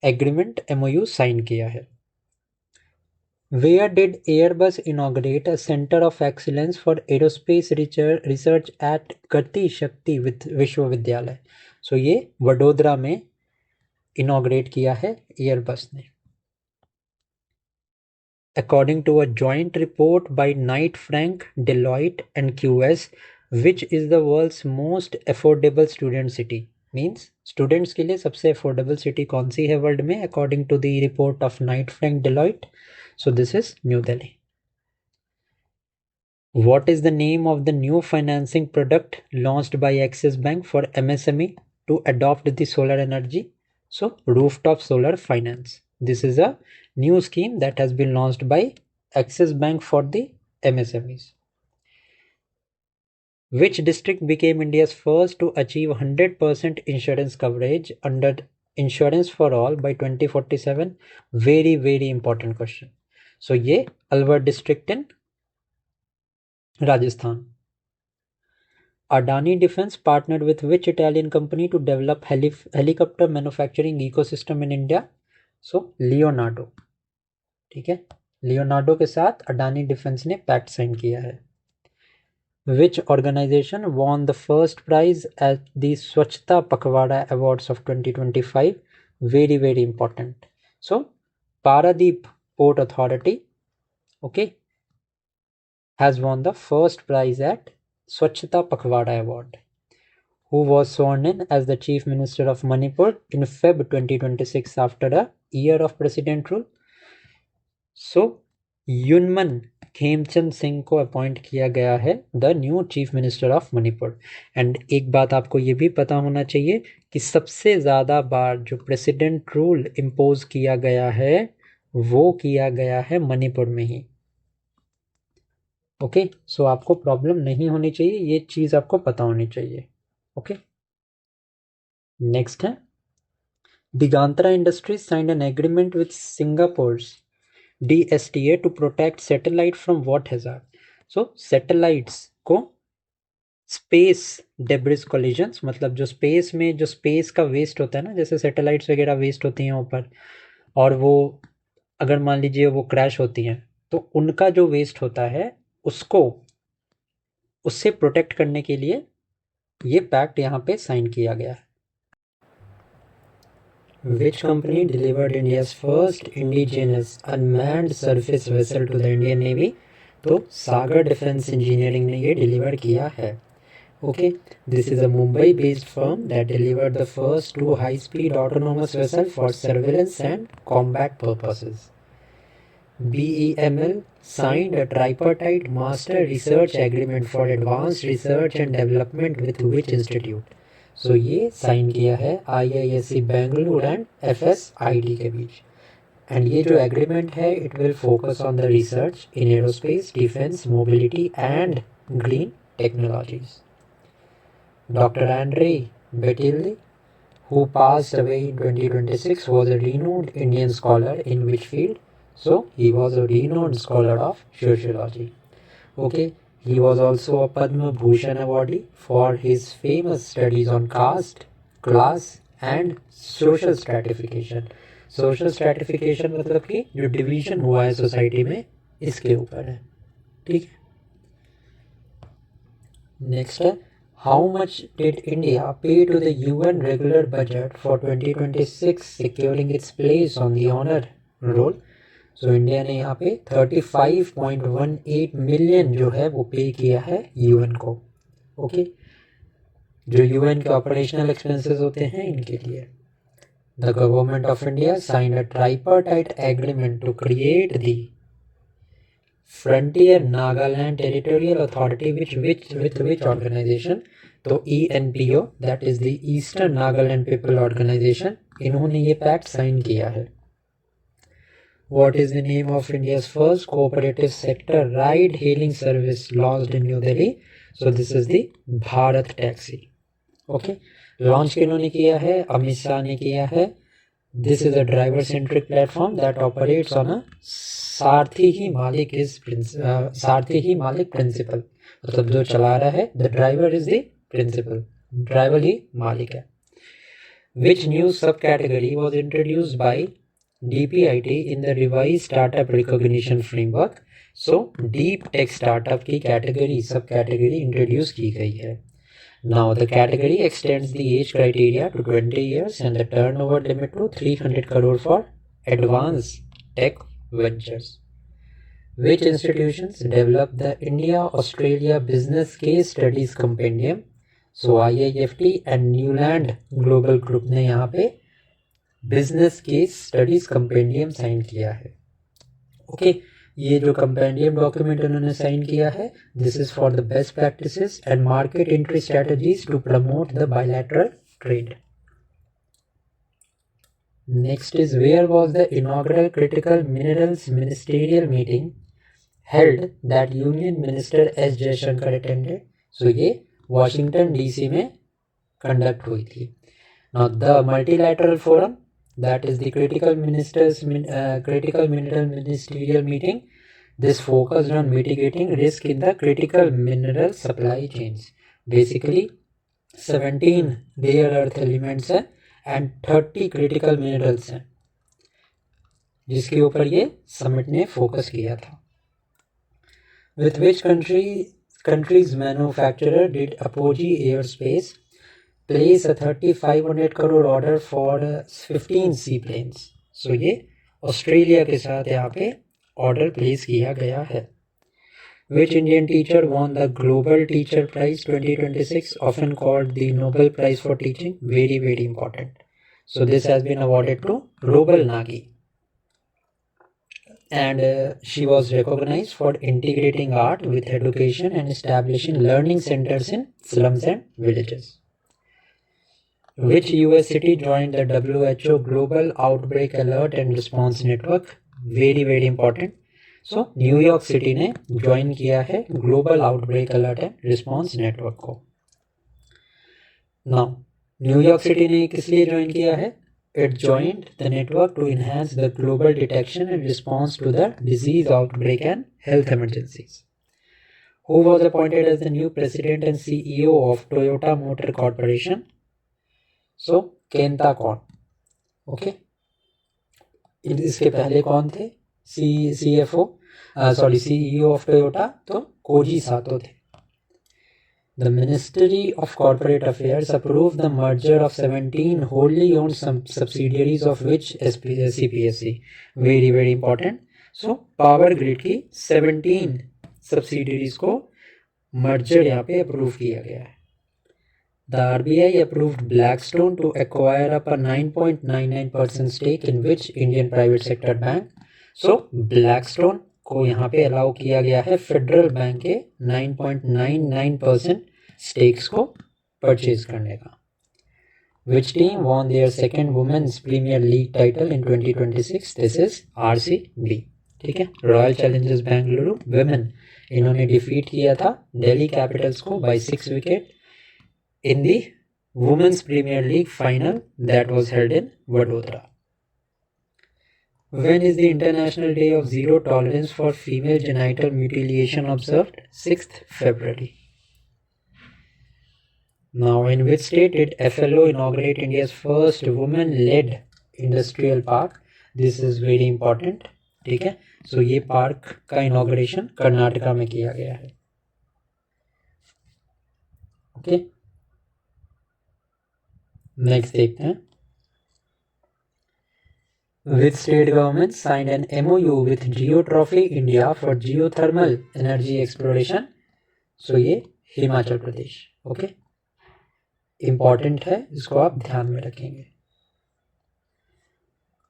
एग्रीमेंट MOU साइन किया है। Where did Airbus inaugurate a Center of Excellence for Aerospace Research at Gati Shakti Vishwavidyalaya? सो ये वडोदरा में इनॉग्रेट किया है एयरबस ने. According to a joint report by Knight Frank, Deloitte and QS, which is the world's most affordable student city? Means students के लिए सबसे affordable city कौन सी है वर्ल्ड में according to the report of Knight Frank Deloitte? So this is New Delhi. What is the name of the new financing product launched by Axis Bank for MSME to adopt the solar energy? So rooftop solar finance. This is a new scheme that has been launched by Axis Bank for the MSMEs. Which district became India's first to achieve 100% insurance coverage under Insurance for All by 2047? Very, very important question. So ये Alwar district in Rajasthan. Adani Defence partnered with which Italian company to develop helicopter manufacturing ecosystem in India? So Leonardo. ठीक है, Leonardo के साथ Adani defence ने pact sign किया है. Which organization won the first prize at the Swachhta Pakhwada Awards of 2025? Very, very important. So Paradeep Port Authority, okay, has won the first prize at Swachhta Pakhwada Award. Who was sworn in as the Chief Minister of Manipur in Feb 2026 after a year of president rule? So युनमन Khemchand Singh को appoint किया गया है the new chief minister of Manipur. And एक बात आपको ये भी पता होना चाहिए कि सबसे ज़्यादा बार जो प्रेसिडेंट रूल इम्पोज किया गया है वो किया गया है मणिपुर में ही. ओके, सो आपको प्रॉब्लम नहीं होनी चाहिए, ये चीज़ आपको पता होनी चाहिए. ओके, नेक्स्ट है Digantara industries signed an agreement with Singapore's DSTA to protect satellite from what hazard? So satellites को स्पेस डेब्रिस कोलिजन्स, मतलब जो स्पेस में जो स्पेस का वेस्ट होता है ना, जैसे सैटेलाइट्स वगैरह वेस्ट होती हैं ऊपर, और वो अगर मान लीजिए वो क्रैश होती हैं तो उनका जो वेस्ट होता है उसको उससे प्रोटेक्ट करने के लिए ये पैक्ट यहाँ पे साइन किया गया है. Which company delivered India's first indigenous unmanned surface vessel to the Indian Navy? तो सागर डिफेंस इंजीनियरिंग ने ये डिलीवर किया है. Okay, this is a Mumbai based firm that delivered the first 2 high speed autonomous vessel for surveillance and combat purposes. BEML signed a tripartite master research agreement for advanced research and development with which institute? सो ये sign किया है IISc Bengaluru and FSID के बीच. And ये जो agreement है it will focus on the research in aerospace, defence, mobility and green technologies. Doctor Andre Betilli, who passed away in 2026, was a renowned Indian scholar in which field? So he was a renowned scholar of sociology. Okay, he was also a Padma Bhushan awardee for his famous studies on caste, class and social stratification. Social stratification मतलब कि जो division हुआ है society में इसके ऊपर है. ठीक है, नेक्स्ट है how much did India pay to the UN regular budget for 2026 securing its place on the honour roll. सो इंडिया ने यहाँ पे 35.18 मिलियन जो है वो पे किया है UN को. ओके, जो UN के ऑपरेशनल एक्सपेंसेस होते हैं इनके लिए. The government of India signed a tripartite agreement to create the frontier Nagaland territorial authority with which organisation? तो ENPO, that is the eastern Nagaland people organisation, इन्होंने ये पैक्ट साइन किया है. What is the name of India's first cooperative sector ride-hailing service launched in New Delhi? So this is the Bharat Taxi. Okay, launch किन्होंने किया है? अमित शाह ने किया है. This is a driver-centric platform that operates on a सारथी ही मालिक principle. मतलब जो चला रहा है, the driver is the principal. Driver ही मालिक है. Which new subcategory was introduced by DPIT in the revised startup recognition framework? So deep tech startup की कैटेगरी सब कैटेगरी इंट्रोड्यूस की गई है. Now the category extends the age criteria to 20 years and the turnover limit to 300 crore for advanced tech ventures. Which institutions developed the India-Australia Business Case Studies Compendium? So IIFT and Newland Global Group ने यहाँ पे business case studies compendium sign किया है. Okay, ये जो compendium document उन्होंने sign किया है, this is for the best practices and market entry strategies to promote the bilateral trade. Next is where was the inaugural critical minerals ministerial meeting held that union minister S Jaishankar attended. So ये Washington DC में conduct हुई थी. Now the multilateral forum, that is the critical mineral ministerial meeting. This focused on mitigating risk in the critical mineral supply chains. Basically 17 rare earth elements हैं and 30 critical minerals हैं जिसके ऊपर ये summit ने focus किया था. With which country's manufacturer did Apogee Aerospace place a 3,500 crore order for 15 seaplanes? So ये Australia के साथ यहाँ पे ऑर्डर प्लेस किया गया है. Which Indian teacher won the Global Teacher Prize 2026, often called the Nobel Prize for Teaching? Very, very important. So this has been awarded to Robal Nagi. And she was recognized for integrating art with education and establishing learning centers in slums and villages. Which US city joined the WHO Global Outbreak Alert and Response Network? Very, very important. So New York city ने join किया है global outbreak alert and response network को. Now New York city ने किस लिए join किया है? It joined the network to enhance the global detection and response to the disease outbreak and health emergencies. Who was appointed as the new president and CEO of Toyota motor corporation? So Kenta Kon. Okay, इसके पहले कौन थे? CEO of Toyota तो koji sato थे. The Ministry of Corporate Affairs approved the merger of 17 wholly owned subsidiaries of which CPSE. Very, very important. So power grid की 17 subsidiaries को merger यहाँ पे अप्रूव किया गया है. The RBI approved Blackstone to acquire up a 9.99% stake in which Indian private sector bank? So Blackstone को यहाँ पे अलाउ किया गया है फेडरल बैंक के 9.99% स्टेक्स को परचेज करने का. Which team won their second women's Premier League title in 2026? This is RCB. ठीक है, रॉयल चैलेंजर्स बेंगलुरु विमेन, इन्होंने डिफीट किया था दिल्ली कैपिटल्स को by 6 wicket in the Women's Premier League final that was held in Vadodara. When is the International Day of Zero Tolerance for Female Genital Mutilation observed? 6th February. Now, in which state did FLO inaugurate India's first women-led industrial park? This is very important. ठीक है, so ये park का inauguration Karnataka में किया गया है. Okay, next देखते हैं. Which state government signed an MOU with Geotrophy India for geothermal energy exploration? So ये हिमाचल प्रदेश. ओके, इम्पॉर्टेंट है, इसको आप ध्यान में रखेंगे.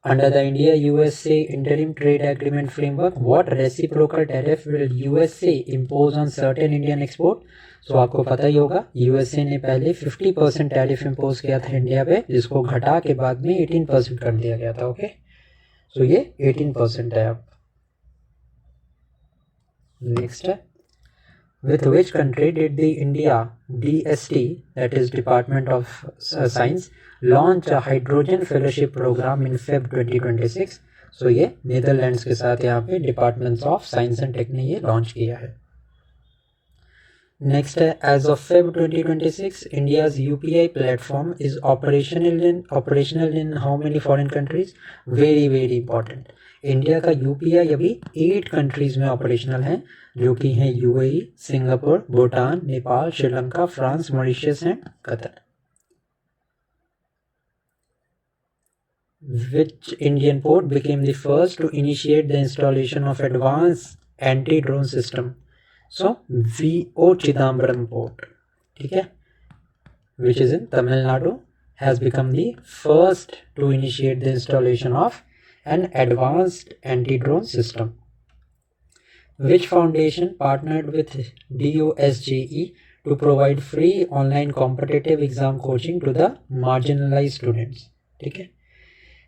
Under the India-USA Interim Trade Agreement framework, what reciprocal tariff will USA impose on certain Indian export? So आपको पता ही होगा, USA ने पहले 50% टैरिफ इम्पोज किया था इंडिया पे, जिसको घटा के बाद में 18% कर दिया गया था. ओके, सो ये 18% है अब. नेक्स्ट है, with which country did the India DST, that is Department of Science, launch a hydrogen fellowship program in Feb 2026? So ये नीदरलैंड्स के साथ यहाँ पे departments of science and tech ने ये लॉन्च किया है. नेक्स्ट है, as of Feb 2026 India's UPI platform is operational in how many foreign countries? Very very important. India का यूपीआई अभी 8 कंट्रीज में ऑपरेशनल है, जो कि हैं UAE, Singapore, Bhutan, Nepal, Sri Lanka, France, Mauritius and Qatar. Which Indian port became the first to initiate the installation of advanced anti-drone system? So VO Chidambaram port, ठीक है, which is in Tamil Nadu, has become the first to initiate the installation of an advanced anti-drone system. Which foundation partnered with DOSJE to provide free online competitive exam coaching to the marginalized students? ठीक है,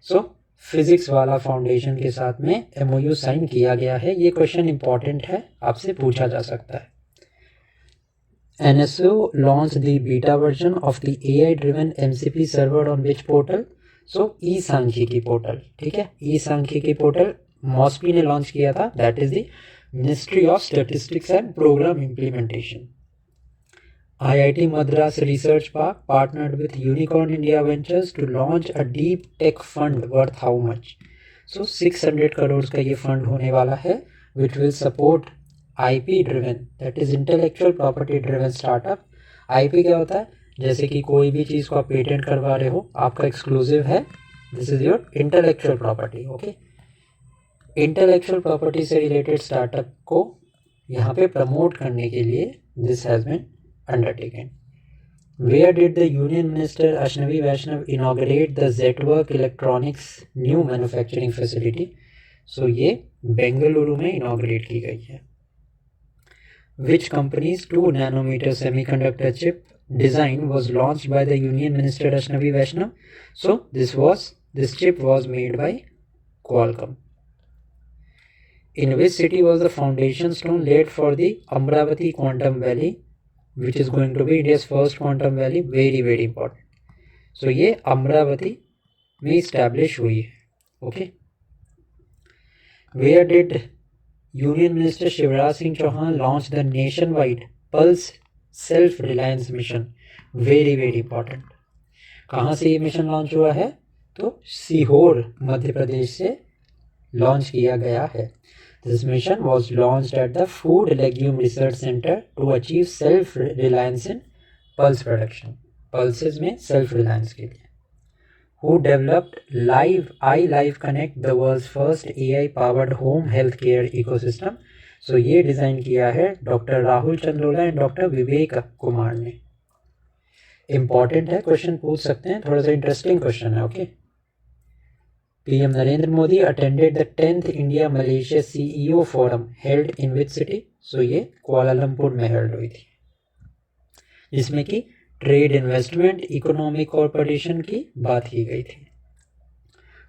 सो physics वाला foundation के साथ में MOU sign किया गया है। ये क्वेश्चन इंपॉर्टेंट है, आपसे पूछा जा सकता है। NSO launched the beta version of the AI driven MCP server on which portal? So ई सांख्यिकी पोर्टल, ठीक है, ई सांख्यिकी पोर्टल मॉस्पी ने लॉन्च किया था, that is the ministry of statistics and programme implementation. IIT Madras Research Park partnered with Unicorn India Ventures to launch a deep tech fund worth how much? So 600 crores का ये fund होने वाला है, which will support IP driven, that is intellectual property driven startup। IP क्या होता है? जैसे कि कोई भी चीज़ को आप पेटेंट करवा रहे हो, आपका एक्सक्लूसिव है, this is your intellectual property. Okay, intellectual property से रिलेटेड स्टार्टअप को यहाँ पे प्रमोट करने के लिए this has been undertaken. Where did the Union Minister Ashnavi Vaishnav inaugurate the Zetwork Electronics new manufacturing facility? So ये बेंगलुरु में inaugurate की गई है। Which company's 2 nanometer semiconductor chip design was launched by the Union Minister Ashnavi Vaishnav? So this chip was made by Qualcomm. In which city was the foundation stone laid for the Amravati Quantum Valley, which is going to be India's first quantum valley? Very very important. So ये अमरावती में establish हुई है। Okay. Where did Union Minister Shivraj Singh Chauhan launch the nationwide Pulse Self-Reliance Mission? Very very important. कहाँ से ये mission launch हुआ है? तो सीहोर मध्य प्रदेश से लॉन्च किया गया है। This mission was launched at the Food Legume Research Center to achieve self-reliance in pulse production. Pulses में self-reliance के लिए। Who developed iLife Connect, the world's first AI-powered home healthcare ecosystem? So ये design किया है doctor Rahul चंद्रोला and doctor Vivek Kumar ने। Important है, question पूछ सकते हैं, थोड़ा सा इंटरेस्टिंग क्वेश्चन है। Okay, PM Narendra Modi attended the 10th India Malaysia CEO Forum held in which city? So ये कुआलालंपुर में held हुई थी, जिसमें कि ट्रेड इन्वेस्टमेंट इकोनॉमिक कॉर्पोरेशन की बात की गई थी।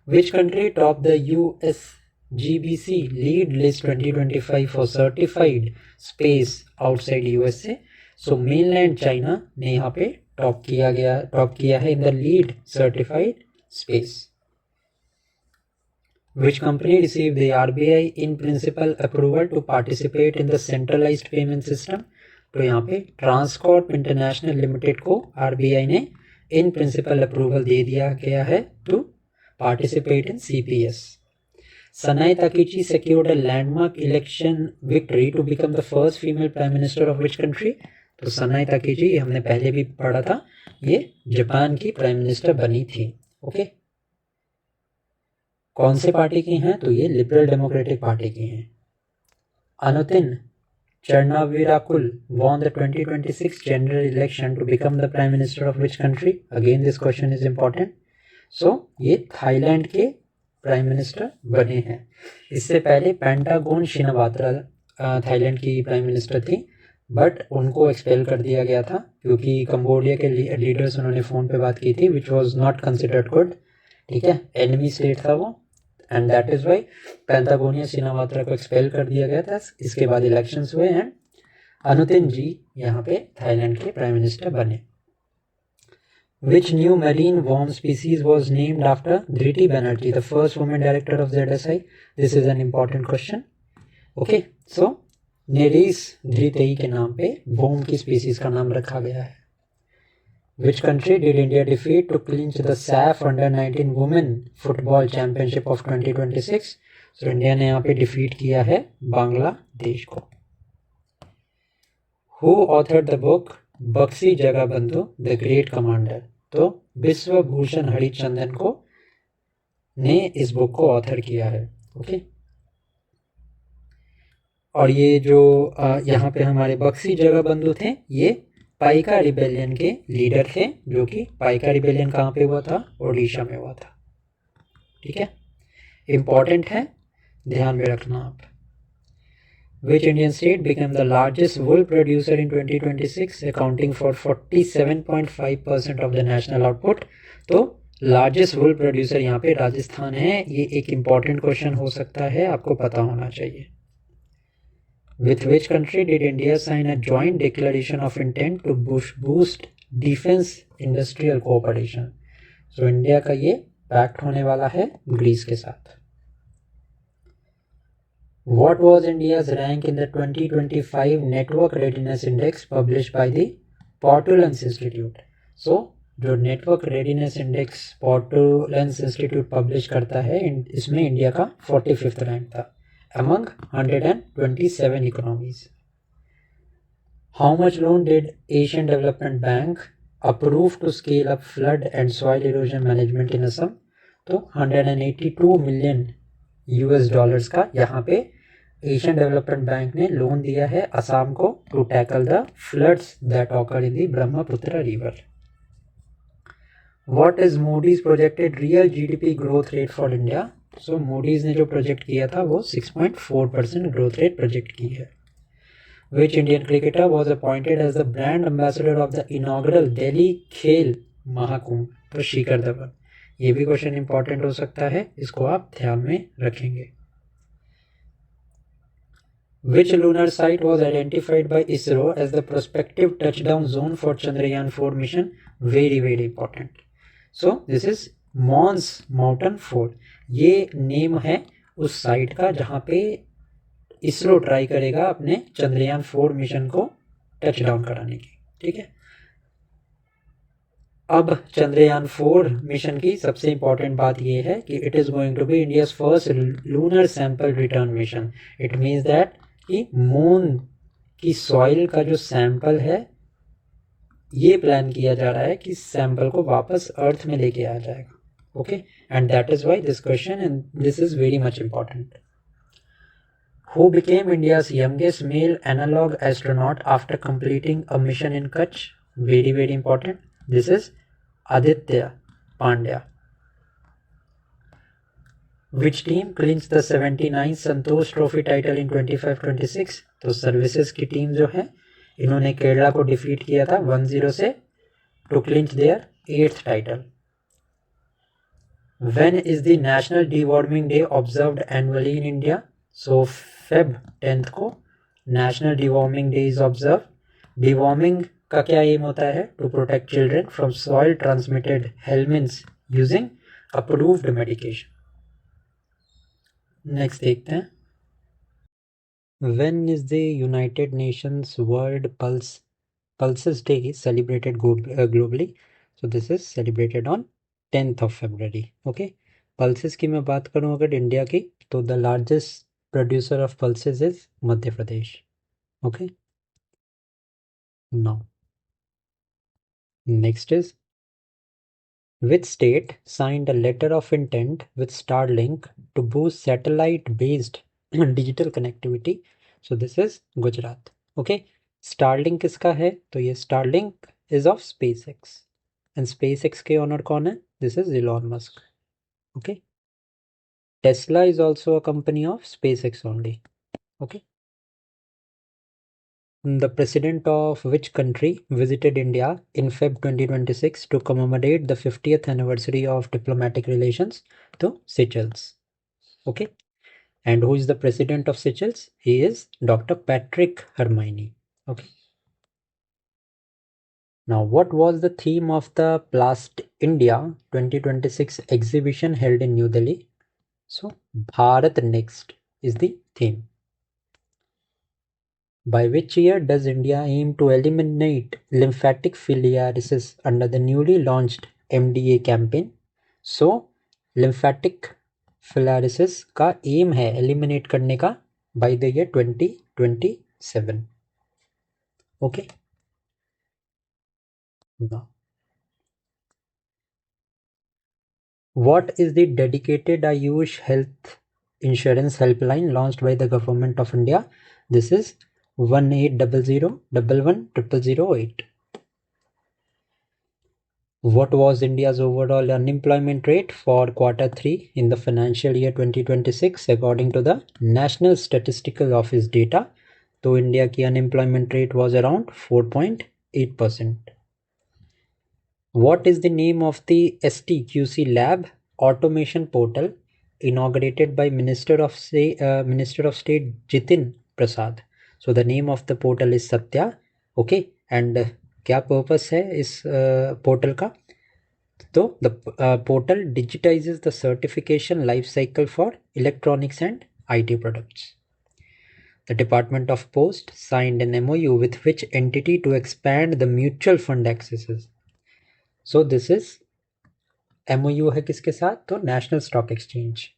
Which country topped the USGBC lead list 2025 for certified space outside USA? So mainland China ने यहाँ पे टॉप किया है in the lead certified space. Which company received the RBI in principle approval to participate in the centralized payment system? तो यहाँ पे ट्रांसकॉर्प international limited को RBI ने इन प्रिंसिपल अप्रूवल दे दिया गया है to participate in CPS। Sanae Takaichi secured a landmark election victory to become the first female prime minister of which country? तो सनाई ताकीची हमने पहले भी पढ़ा था, ये जापान की प्राइम मिनिस्टर बनी थी। ओके, कौन से पार्टी की हैं? तो ये लिबरल डेमोक्रेटिक पार्टी की हैं। अनुतिन Charnavirakul won the 2026 general election to become the prime minister of which country? Again this question is important. So ये थाईलैंड के प्राइम मिनिस्टर बने हैं। इससे पहले पेंटागोन शिनावात्रा थाईलैंड की प्राइम मिनिस्टर थी, बट उनको एक्सपेल कर दिया गया था क्योंकि कंबोडिया के लीडर्स उन्होंने फ़ोन पे बात की थी, which was not considered good. ठीक है, एनिमी स्टेट था वो, and that is why पेंटागोनिया Shinawatra को एक्सपेल कर दिया गया था। इसके बाद इलेक्शंस हुए हैं, अनुतिन जी यहाँ पे थाईलैंड के प्राइम मिनिस्टर बने। Which new marine worm species was named after Dhriti Banerjee, the first woman director of ZSI? This is an important question. Okay, so नेरीस धृतेई के नाम पे वोम की स्पीसीज का नाम रखा गया है। Which country did India defeat to clinch the SAF Under-19 Women Football Championship of 2026? So India ने यहाँ पे डिफीट किया है बांग्लादेश को। Who authored the book Bakshi Jagabandhu the great commander? तो विश्व भूषण हरिचंदन को ने इस बुक को ऑथर किया है। ओके, और ये जो यहाँ पे हमारे बक्सी जगबंधु थे, ये पाइका रिबेलियन के लीडर थे, जो कि पाइका रिबेलियन कहाँ पे हुआ था? ओडिशा में हुआ था। ठीक है, इंपॉर्टेंट है, ध्यान में रखना आप। Which Indian state became the largest wool producer in 2026, accounting for 47.5% of the national output? तो लार्जेस्ट वुल प्रोड्यूसर यहाँ पे राजस्थान है। ये एक इम्पॉर्टेंट क्वेश्चन हो सकता है, आपको पता होना चाहिए। With which country did India sign a joint declaration of intent to boost defense industrial cooperation? So India का ये पैक्ट होने वाला है ग्रीस के साथ। What was India's rank in the 2025 Network Readiness Index published by the Portulans Institute? So जो network readiness index Portulans institute publish करता है, इसमें इंडिया का 45th रैंक था among 127 economies. How much loan did Asian Development Bank approve to scale up flood and soil erosion management in Assam? तो 182 million US dollars का यहाँ पे Asian development bank ने लोन दिया है असम को to tackle the floods that occur in the Brahmaputra river. What is Moody's projected real GDP growth rate for India? So Moody's ने जो प्रोजेक्ट किया था वो 6.4% ग्रोथ रेट प्रोजेक्ट की है। Which Indian cricketer was appointed as the brand ambassador of the inaugural Delhi खेल महाकुंभ? तो शिखर धवन। ये भी क्वेश्चन इंपॉर्टेंट हो सकता है, इसको आप ध्यान में रखेंगे। Which lunar site was identified by ISRO as the prospective touchdown zone for Chandrayaan-4 mission? Very very important. So this is Mons Mountain 4। ये नेम है उस साइट का जहाँ पे इसरो ट्राई करेगा अपने चंद्रयान 4 मिशन को टच डाउन कराने की। ठीक है, अब चंद्रयान 4 मिशन की सबसे इंपॉर्टेंट बात यह है कि it is going to be India's first lunar sample return mission. It means that कि मून की सॉइल का जो सैंपल है, ये प्लान किया जा रहा है कि सैंपल को वापस अर्थ में लेके आ जाएगा। Okay, and that is why this question and this is very much important. Who became India's youngest male analog astronaut after completing a mission in Kutch? Very very important. This is Aditya Pandya. Which team clinched the 79th Santosh Trophy title in 25-26? तो services की team जो है, इन्होंने केरला को defeat किया था 1-0 से to clinch their 8th title. When is the National Deworming Day observed annually in India? So Feb 10th को national deworming day is observe. Deworming का क्या एम होता है? To protect children from soil transmitted helminths using approved medication. Next देखते हैं, when is the United Nations world pulses day celebrated globally? So this is celebrated on 10th of February। Okay, pulses की मैं बात करूं अगर India की, तो the largest producer of pulses is Madhya Pradesh। Okay, now next is, which state signed a letter of intent with Starlink to boost satellite based digital connectivity? So this is Gujarat। Okay, Starlink किसका है? तो ये Starlink is of SpaceX and SpaceX के owner कौन है? This is Elon Musk। Okay, Tesla is also a company of SpaceX only। Okay, the president of which country visited India in Feb 2026 to commemorate the 50th anniversary of diplomatic relations? To Seychelles। Okay, and who is the president of Seychelles? He is Dr. Patrick Hermione। Okay, now what was the theme of the Plast India 2026 exhibition held in New Delhi? So Bharat Next is the theme। By which year does India aim to eliminate lymphatic filariasis under the newly launched MDA campaign? So lymphatic filariasis का M है eliminate करने का by the year 2027. Okay. Now, what is the dedicated Ayush health insurance helpline launched by the government of India? This is 1800110008. What was India's overall unemployment rate for quarter 3 in the financial year 2026 according to the National Statistical Office data? तो India की unemployment rate was around 4.8%. What is the name of the STQC lab automation portal inaugurated by Minister of State Jitin Prasad? So the name of the portal is Satya. Okay, and क्या purpose है इस portal का? So the portal digitizes the certification life cycle for electronics and IT products. The Department of Post signed an MOU with which entity to expand the mutual fund accesses? So this is MOU है किसके साथ? तो National Stock Exchange.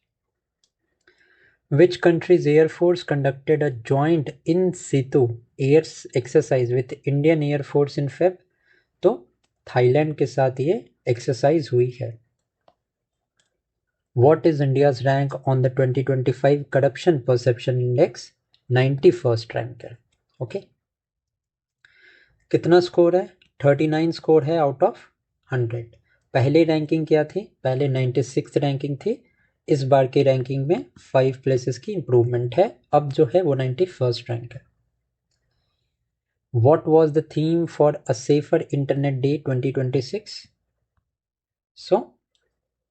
Which country's Air Force conducted a joint in situ air exercise with Indian Air Force in Feb? तो Thailand के साथ ये exercise हुई है. What is India's rank on the 2025 Corruption Perception Index? 91st rank है. Okay, कितना score है? 39 score है आउट ऑफ 100. पहले रैंकिंग क्या थी? पहले 96 रैंकिंग थी. इस बार की रैंकिंग में 5 प्लेसेस की इंप्रूवमेंट है. अब जो है वो 91st रैंक है. What was the theme for A Safer Internet Day 2026? So,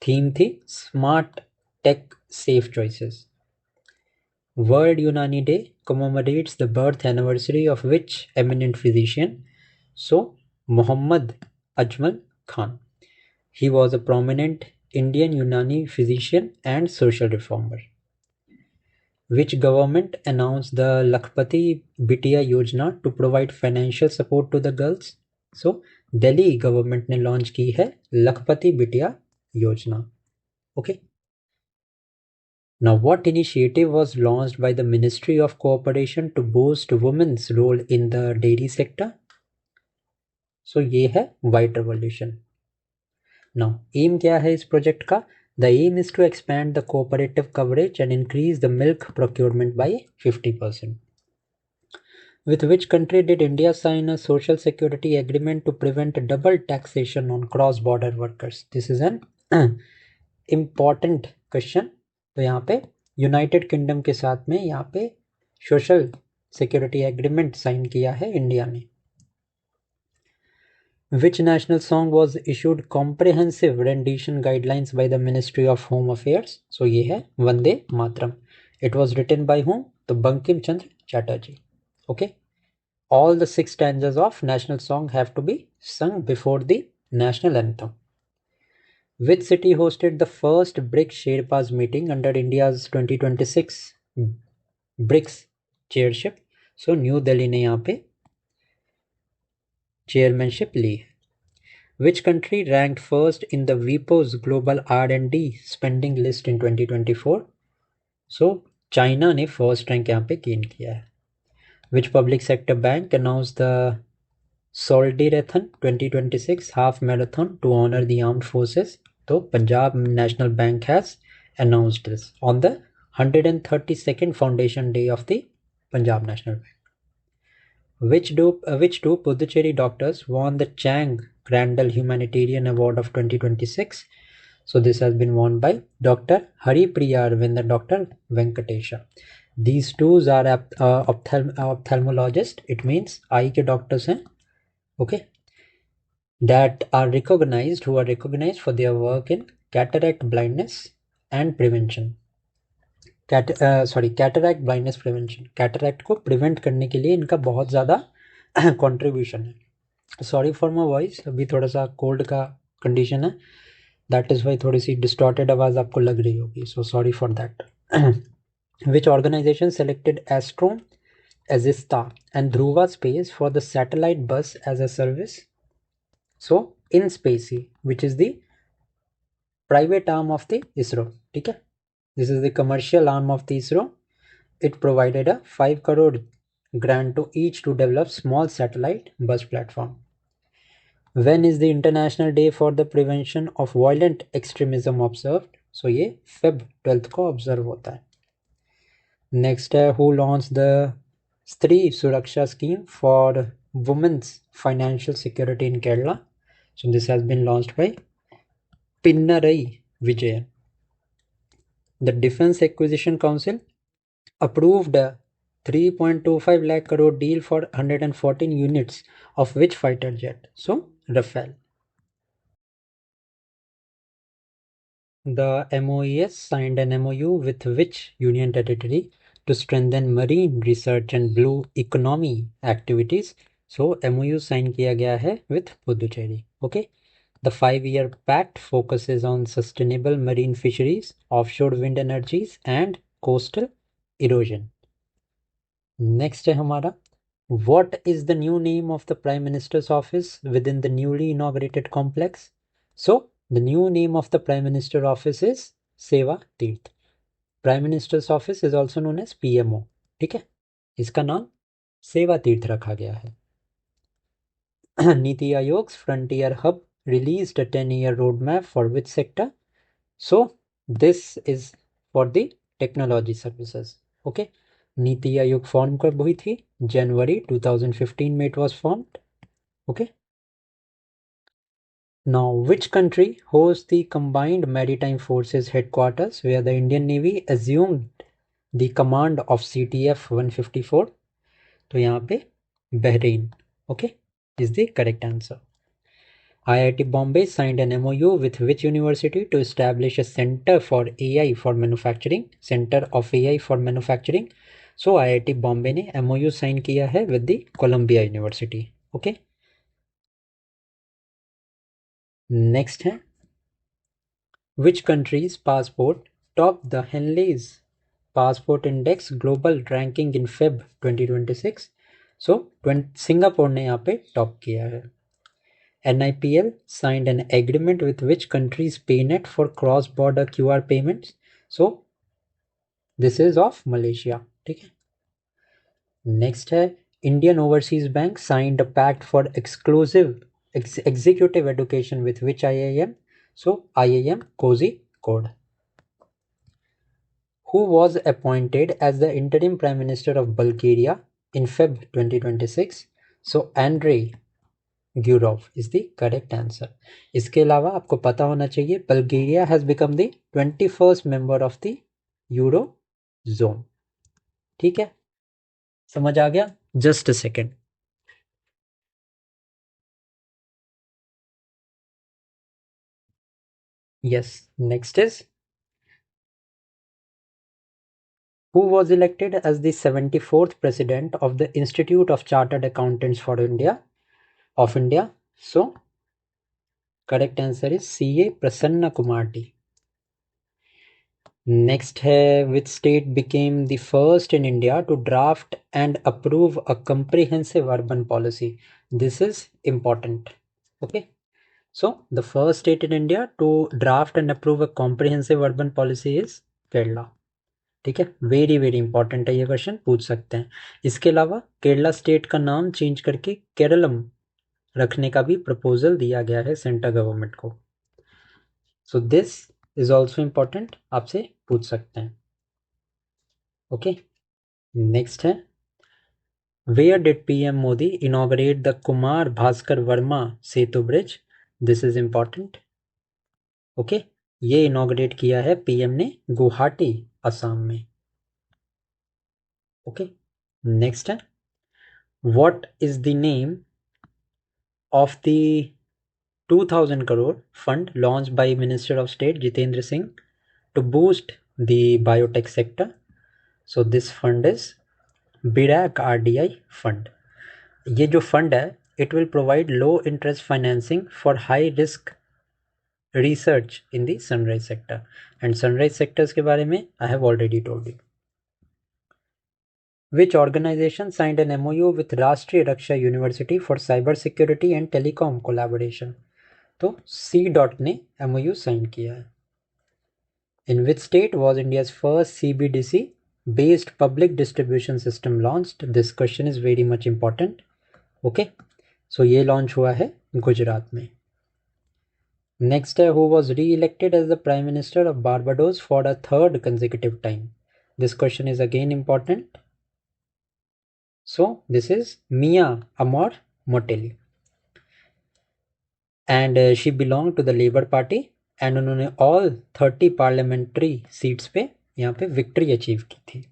theme थी Smart Tech Safe Choices. World Unani Day commemorates the birth anniversary of which eminent physician? So, Muhammad Ajmal Khan. He was a prominent Indian Unani physician and social reformer. Which government announced the Lakhpati Bitiya Yojana to provide financial support to the girls? So, Delhi government ने launch की है Lakhpati Bitiya Yojana. Okay. Now, what initiative was launched by the Ministry of Cooperation to boost women's role in the dairy sector? So, ये है White Revolution. Now, aim क्या है इस project का? The aim is to expand the cooperative coverage and increase the milk procurement by 50%. With which country did India sign a social security agreement to prevent double taxation on cross-border workers? This is an important question. तो यहाँ पे United kingdom के साथ में यहाँ पे social security agreement sign किया है इंडिया ने. Which national song was issued comprehensive rendition guidelines by the Ministry of Home Affairs? So ये है Vande Mataram. It was written by whom? तो Bankim Chandra Chatterjee. Okay. All the 6 stanzas of national song have to be sung before the national anthem. Which city hosted the first BRICS Sherpas meeting under India's 2026 BRICS chairship? So new Delhi ने यहाँ पे chairmanship ली है. Which country ranked first in the WIPO's global R&D spending list in 2024? So China ने first rank यहाँ पे gain किया है. Which public sector bank announced the Solidarathon 2026 half marathon to honor the armed forces? So Punjab National Bank has announced this on the 132nd foundation day of the Punjab National Bank. Which two Puducherry doctors won the Chang Crandall Humanitarian Award of 2026? So this has been won by Dr. Hari Priya Arvind and Dr. Venkatesha. These two are ophthalmologists. It means eye के doctors हैं. Okay. That are recognized, who are recognized for their work in cataract blindness and prevention. Cataract blindness prevention. Cataract को prevent करने के लिए इनका बहुत ज़्यादा contribution है. सॉरी फॉर माई वॉइस, अभी थोड़ा सा कोल्ड का कंडीशन है, दैट इज़ वाई थोड़ी सी डिस्टॉर्टेड आवाज़ आपको लग रही होगी. So sorry for that. Which organisation selected Astrome Azista and Dhruva Space for the satellite bus as a service. So InSpacey, which is the private arm of the ISRO. Okay? This is the commercial arm of the ISRO. It provided a 5 crore grant to each to develop small satellite bus platform. When is the International Day for the Prevention of Violent Extremism observed? So ये Feb 12th को observe होता है. Next है, who launched the Stree Suraksha scheme for women's financial security in Kerala? So this has been launched by Pinnarai Vijayan. The Defence Acquisition Council approved a 3.25 lakh crore deal for 114 units of which fighter jet? So Rafale. The MOES signed an MOU with which union territory to strengthen marine research and blue economy activities? So MOU sign किया गया है with Puducherry. Okay. The 5-year pact focuses on sustainable marine fisheries, offshore wind energies and coastal erosion. Next है हमारा, what is the new name of the Prime Minister's office within the newly inaugurated complex? So the new name of the Prime Minister office is Seva Tirth. Prime Minister's office is also known as PMO. ठीक है, इसका नाम सेवा तीर्थ रखा गया है. Niti Aayog's Frontier Hub released a 10-year roadmap for which sector? So this is for the technology services. Okay. NITI Aayog form कब हुई थी? जनवरी 2015 में it was formed. Okay. Now, which country hosts the Combined Maritime Forces headquarters where the Indian Navy assumed the command of CTF 154? तो यहाँ पे Bahrain. Okay, is the correct answer. IIT Bombay signed an MOU with which university to establish a Center for AI for Manufacturing? Center of AI for Manufacturing. So IIT Bombay ने MOU sign किया है with the Columbia University. Okay. Next है, which country's passport topped the Henley's Passport Index Global Ranking in Feb 2026? So Singapore ने यहाँ पे top किया है. NIPL signed an agreement with which country's PayNet for cross-border QR payments? So this is of Malaysia. ठीक है. Next है, Indian Overseas Bank signed a pact for exclusive executive education with which IIM? So IIM Kozhikode. Who was appointed as the interim Prime Minister of Bulgaria in Feb 2026? So Andrei Gurov is the correct answer. इसके अलावा आपको पता होना चाहिए, Bulgaria has become the 21st member of the Euro zone. ठीक है, समझ आ गया? Just a second. Yes, next is, who was elected as the 74th president of the Institute of Chartered Accountants for India of India? So correct answer is CA Prasanna Kumar T. Next है, which state became the first in India to draft and approve a comprehensive urban policy? This is important. Okay. So the first state in India to draft and approve a comprehensive urban policy is Kerala. ठीक है, very very important है ये question, पूछ सकते हैं. इसके अलावा Kerala state का नाम चेंज करके केरलम रखने का भी प्रपोजल दिया गया है सेंट्रल गवर्नमेंट को. So this is also important, आपसे पूछ सकते हैं. ओके. नेक्स्ट है, where did PM Modi inaugurate the Kumar Bhaskar Varma Setu bridge? This is important. Okay, ये इनॉग्रेट किया है PM ने गुवाहाटी असम में. ओके. नेक्स्ट है, what is the name of the 2000 crore fund launched by Minister of State Jitendra Singh to boost the biotech sector? So this fund is BIRAC RDI fund. ये जो fund है, it will provide low interest financing for high risk research in the sunrise sector. And sunrise sectors के बारे में I have already told you. Which organization signed an MOU with Rashtriya Raksha University for cyber security and telecom collaboration? तो C dot ने MOU sign किया है. In which state was India's first CBDC based public distribution system launched? This question is very much important. Okay, so ये launch हुआ है गुजरात में. Next है, who was re-elected as the Prime Minister of Barbados for a third consecutive time? This question is again important. So this is Mia Amor Motelli. And she belonged to the Labour Party and उन्होंने all 30 parliamentary seats पे यहाँ पे victory achieve की थी.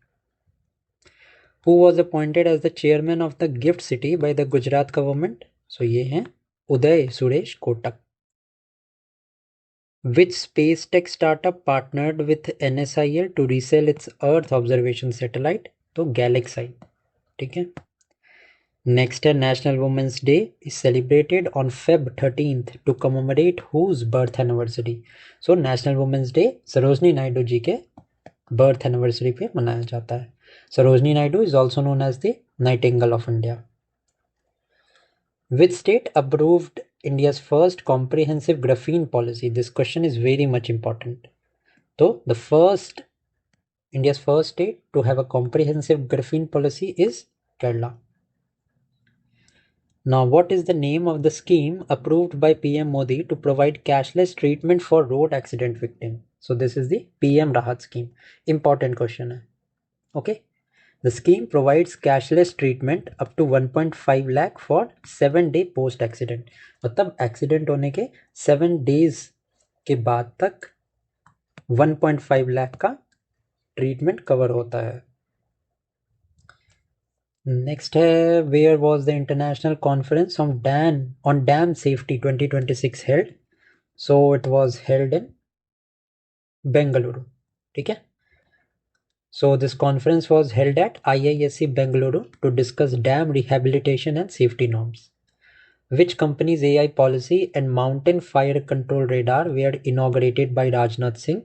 Who was appointed as the chairman of the gift city by the Gujarat government? So ये हैं उदय Suresh Kotak. Which space tech startup partnered with NSIL to resell its Earth observation satellite? तो Galaxy. ठीक है. Next है, National Women's Day is celebrated on Feb 13th to commemorate whose birth anniversary? So National Women's Day Sarojini Naidu ji के birth anniversary पे मनाया जाता है. Sarojini Naidu is also known as the Nightingale of India. Which state approved India's first comprehensive graphene policy? This question is very much important. So India's first state to have a comprehensive graphene policy is Kerala. Now, what is the name of the scheme approved by PM Modi to provide cashless treatment for road accident victims? So this is the PM Rahat scheme. Important question hai. Okay. The scheme provides cashless treatment up to 1.5 lakh for 7-day post accident. मतलब accident होने के 7 days के बाद तक 1.5 lakh का treatment cover होता है. Next है, where was the international conference on dam safety 2026 held? So it was held in Bengaluru. ठीक है. So this conference was held at IISc Bengaluru to discuss dam rehabilitation and safety norms. Which company's AI policy and mountain fire control radar were inaugurated by Rajnath Singh?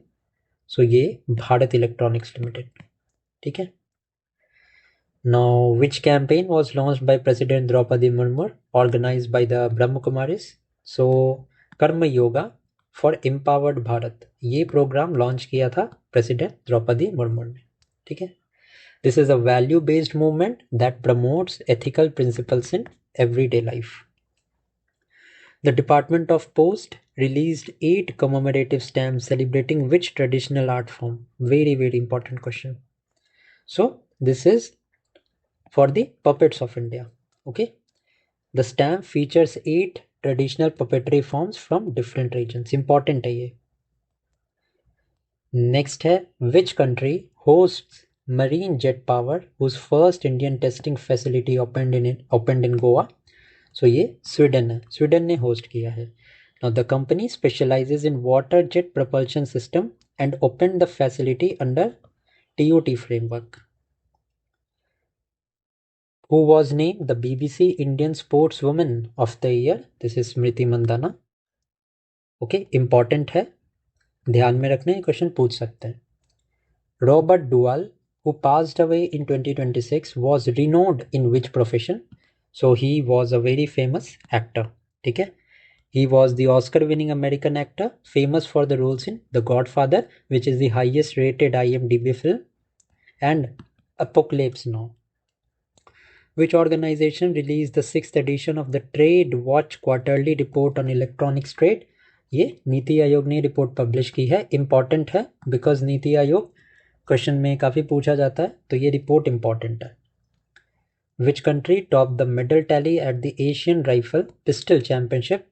So ये Bharat electronics limited. ठीक है. Now, which campaign was launched by President Draupadi Murmu, organized by the Brahma Kumaris? So, Karma Yoga for Empowered Bharat. ये programme launch किया था president Draupadi Murmu ने. ठीक है. This is a value-based movement that promotes ethical principles in everyday life. The Department of Post released 8 commemorative stamps celebrating which traditional art form? Very, very important question. So, this is for the puppets of India. Okay. The stamp features 8 traditional puppetry forms from different regions. Important है ये. Next है, which country hosts marine jet power whose first Indian testing facility opened in Goa? So ये Sweden है. Sweden ने host किया है. Now the company specializes in water jet propulsion system and opened the facility under TOT framework. Who was named the BBC Indian Sportswoman of the Year? This is Smriti Mandhana. Okay, important है, ध्यान में रखना, ये question पूछ सकते हैं. Robert Duvall, who passed away in 2026, was renowned in which profession? So he was a very famous actor. ठीक है. He was the Oscar-winning American actor, famous for the roles in The Godfather, which is the highest-rated IMDb film, and Apocalypse Now. Which organization released the 6th edition of the Trade Watch Quarterly Report on Electronics Trade? ये नीति आयोग ने report publish की है. Important है because NITI Aayog question में काफ़ी पूछा जाता है, तो ये रिपोर्ट इंपॉर्टेंट है. Which country topped the medal tally at the Asian Rifle Pistol Championship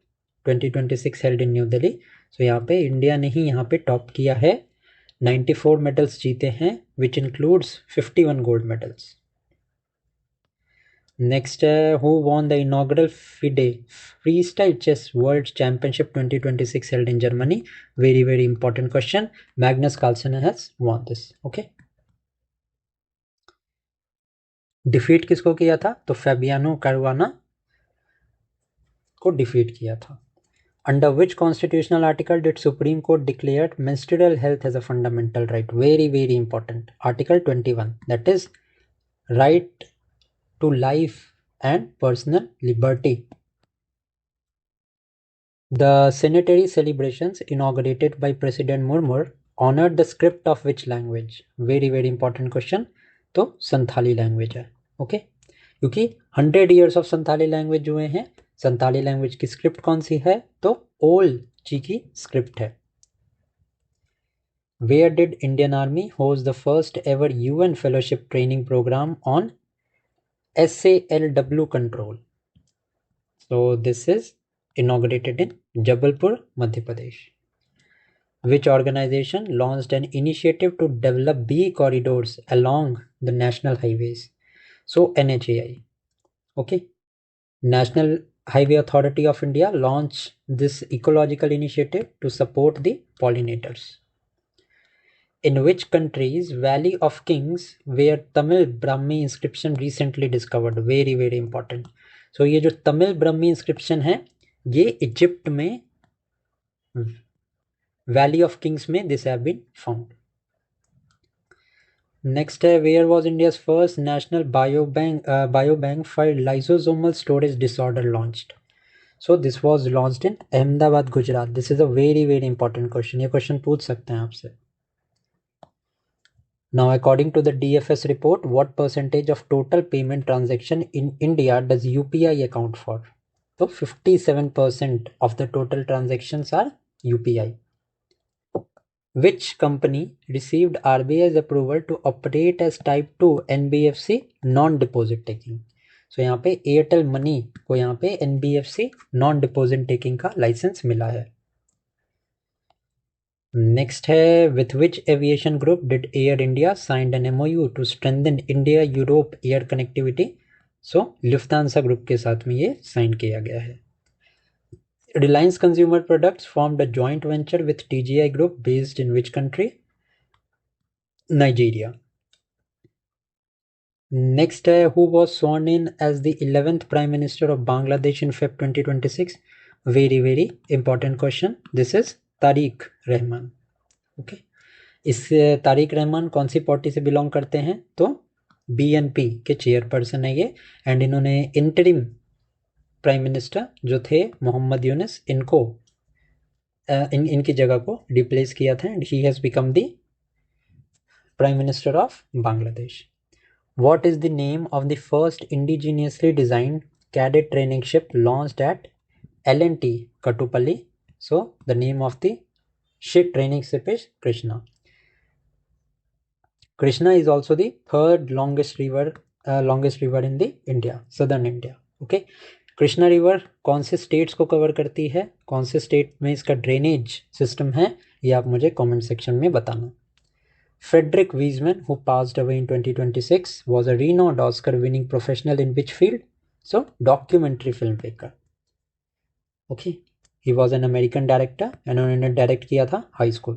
2026 held in New Delhi? So यहाँ पे इंडिया ने ही यहाँ पे टॉप किया है. 94 मेडल्स जीते हैं, which includes 51 gold medals. Next, who won the inaugural FIDE Freestyle Chess World Championship 2026 held in Germany? Very, very important question. Magnus Carlsen has won this. Okay. Defeat किसको किया था? तो फैबियानो कैरुआना को defeat किया था. Under which constitutional article did Supreme Court declare menstrual health as a fundamental right? Very, very important. Article 21. That is right to life and personal liberty. The sanitary celebrations inaugurated by President Murmur honored the script of which language? Very very important question. तो Santhali language है. Okay, क्योंकि 100 years of Santhali language हुए हैं. Santhali language की script कौन सी है? तो ओल जी की स्क्रिप्ट है. Where did Indian Army host the first ever UN fellowship training program on SALW control? So this is inaugurated in Jabalpur, Madhya Pradesh. Which organization launched an initiative to develop bee corridors along the national highways? So NHAI. Okay. National Highway Authority of India launched this ecological initiative to support the pollinators. In which country's Valley of Kings were Tamil Brahmi inscription recently discovered? Very very important. So ये जो Tamil Brahmi inscription है ये Egypt में Valley of Kings में this have been found. Next है where was India's first national biobank for lysosomal storage disorder launched? So this was launched in Ahmedabad, Gujarat. This is a very very important question. ये question पूछ सकते हैं आपसे. Now, according to the DFS report, what percentage of total payment transaction in India does UPI account for? So 57% of the total transactions are UPI. Which company received RBI's approval to operate as type 2 NBFC non-deposit taking? So यहाँ पे Airtel money को यहाँ पे NBFC non-deposit taking का licence मिला है. Next है with which aviation group did Air India signed an MOU to strengthen India Europe air connectivity? So Lufthansa group के साथ में ये साइन किया गया है. Reliance consumer products formed a joint venture with TGI group based in which country? Nigeria. Next है who was sworn in as the 11th prime minister of Bangladesh in Feb 2026? Very very important question. This is Tariq Rahman. Okay, इस तारिक रहमान कौन सी party से belong करते हैं? तो BNP के chairperson है ये. एंड इन्होंने इंटरिम प्राइम मिनिस्टर जो थे मोहम्मद यूनुस इनको इनकी जगह को रिप्लेस किया था. And he has become the prime minister of Bangladesh. What is the name of the first indigenously designed cadet training ship launched at L&T Kattupalli? So the name of the ship training ship is Krishna. Krishna is also the third longest river in the India, southern India. Okay, Krishna river कौन से states को cover करती है, कौन से state में इसका drainage system है, ये आप मुझे कमेंट सेक्शन में बताना. Frederick Wiseman, who passed away in 2026, was a renowned Oscar-winning professional in which field? So documentary filmmaker. Okay, he was an American director and उन्होंने डायरेक्ट किया था हाई स्कूल.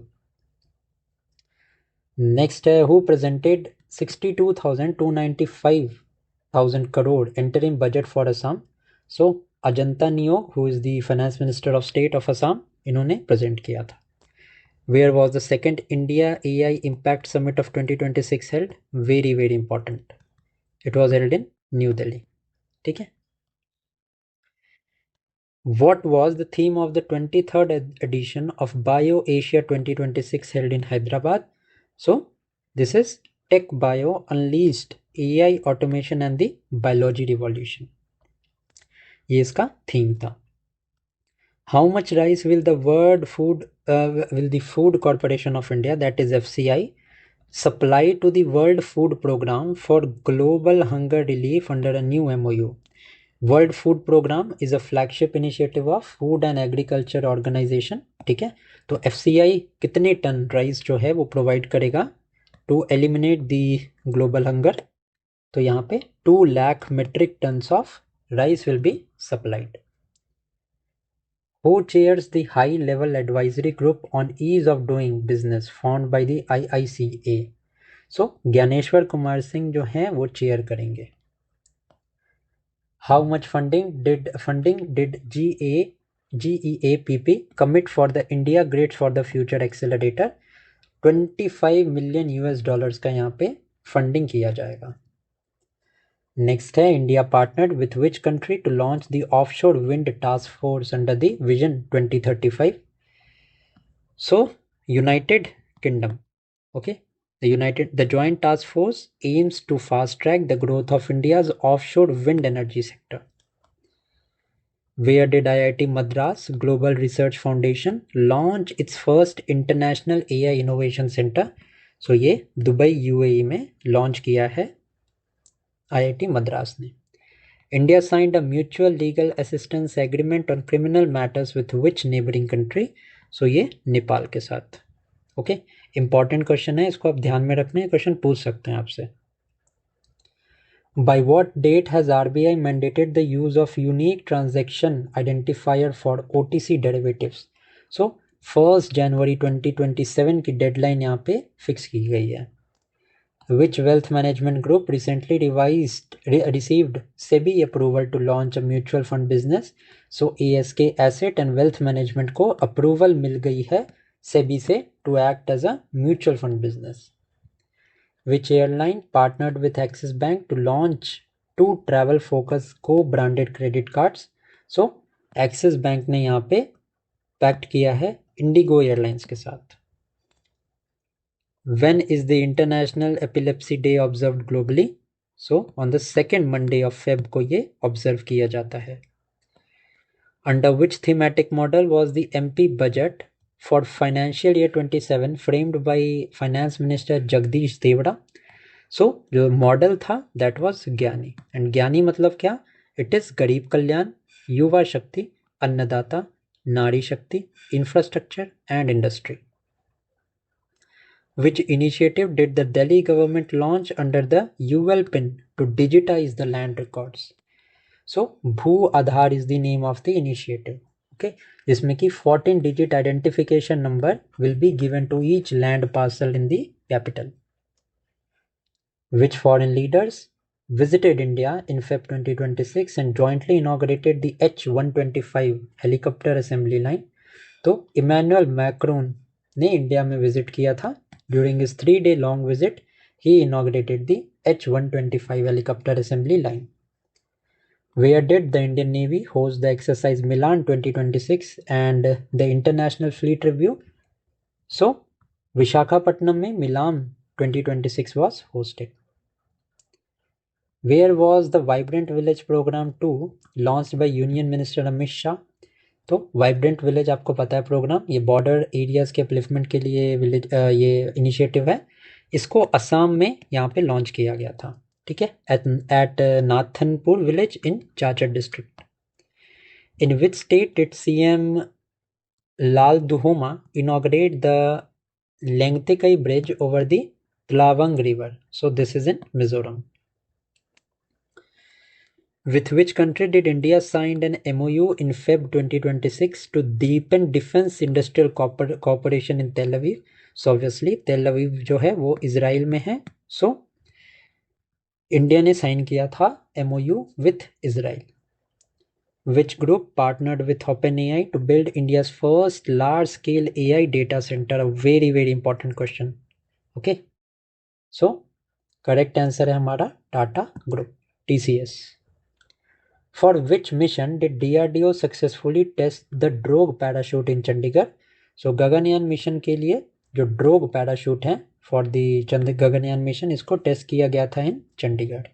नेक्स्ट है who presented 62,295,000 crore interim budget for Assam? So Ajanta Neog who is the finance minister of state of Assam, इन्होंने present किया था. Where was the second India AI impact summit of 2026 held? Very very important. It was held in New Delhi. ठीक है. What was the theme of the 23rd edition of BioAsia 2026 held in Hyderabad? So this is Tech Bio Unleashed AI Automation and the Biology Revolution. ये इसका theme था. How much rice will the Food Corporation of India, that is FCI, supply to the World Food Program for global hunger relief under a new MOU? World food programme is a flagship initiative of food and agriculture organisation. ठीक है, तो FCI कितने ton rice जो है वो provide करेगा to eliminate the global hunger? तो यहाँ पे 2 lakh metric tonnes of rice will be supplied. Who chairs the high level advisory group on ease of doing business formed by the IICA? सो ज्ञानेश्वर कुमार सिंह जो हैं वो चेयर करेंगे. How much funding did GEAPP commit for the India Grids for the Future Accelerator? $25 million का यहाँ पे funding किया जाएगा. नेक्स्ट है India partnered with which country to launch the offshore wind task force under the vision 2035. So United Kingdom. Okay. The Joint Task Force aims to fast-track the growth of India's offshore wind energy sector. Where did IIT Madras Global Research Foundation launch its first international AI Innovation Center? So ये Dubai UAE में launch किया है IIT Madras ने. India signed a mutual legal assistance agreement on criminal matters with which neighboring country? So ये नेपाल के साथ. Okay. Important question है, इसको आप ध्यान में रखना है, क्वेश्चन पूछ सकते हैं आपसे. By what date has RBI mandated the use of unique transaction identifier for OTC derivatives? So 1 January 2027 की डेडलाइन यहाँ पे फिक्स की गई है. Which wealth management group recently received SEBI approval to launch a mutual fund business? So ASK Asset and Wealth Management को approval मिल गई है SEBI से to act as a mutual fund business. Which airline partnered with Axis Bank to launch 2 travel-focused co-branded credit cards? So Axis Bank ने यहाँ पे pact किया है Indigo Airlines के साथ. When is the International Epilepsy Day observed globally? So on the second Monday of Feb को ये observe किया जाता है. Under which thematic model was the MP budget for financial year 27 framed by Finance Minister Jagdish Devada? So जो model था that was ज्ञानी. And ज्ञानी मतलब क्या? इट इज गरीब कल्याण, युवा शक्ति, अन्नदाता, नारी शक्ति, infrastructure and industry. Which initiative did the Delhi government launch under the UL PIN to digitize the land records? So Bhu Aadhaar is the name of the initiative. Okay, जिसमें कि 14 digit identification number will be given to each land parcel in the capital. Which foreign leaders visited India in Feb 2026 and jointly inaugurated the H-125 helicopter assembly line? तो Emmanuel Macron ने India में visit किया था. During his 3-day long visit, he inaugurated the H-125 helicopter assembly line. Where did the Indian Navy host the exercise Milan 2026 and the International Fleet Review? So, Vishakhapatnam में Milan 2026 was hosted. Where was the Vibrant Village Program 2 launched by Union Minister Amit Shah? तो vibrant village आपको पता है programme, ये border areas के upliftment के लिए village ये इनिशिएटिव है. इसको असम में यहाँ पे लॉन्च किया गया था. ठीक है, at Nathanpur village in Cachar district. In which state did CM Lal Duhoma inaugurate the Lengtekai bridge over the Tlawng river? So this is in Mizoram. With which country did India sign an MOU in Feb 2026 to deepen defense industrial cooperation in Tel Aviv? So obviously Tel Aviv जो है वो Israel में है. So India ने sign किया था MOU with Israel. Which group partnered with OpenAI to build India's first large-scale AI data center? A very very important question. Okay. So correct answer है हमारा Tata group, TCS. For which mission did DRDO successfully test the drogue parachute in Chandigarh? So Gaganyaan mission के लिए जो drogue parachute है for the Gaganyaan mission, इसको test किया गया था इन Chandigarh.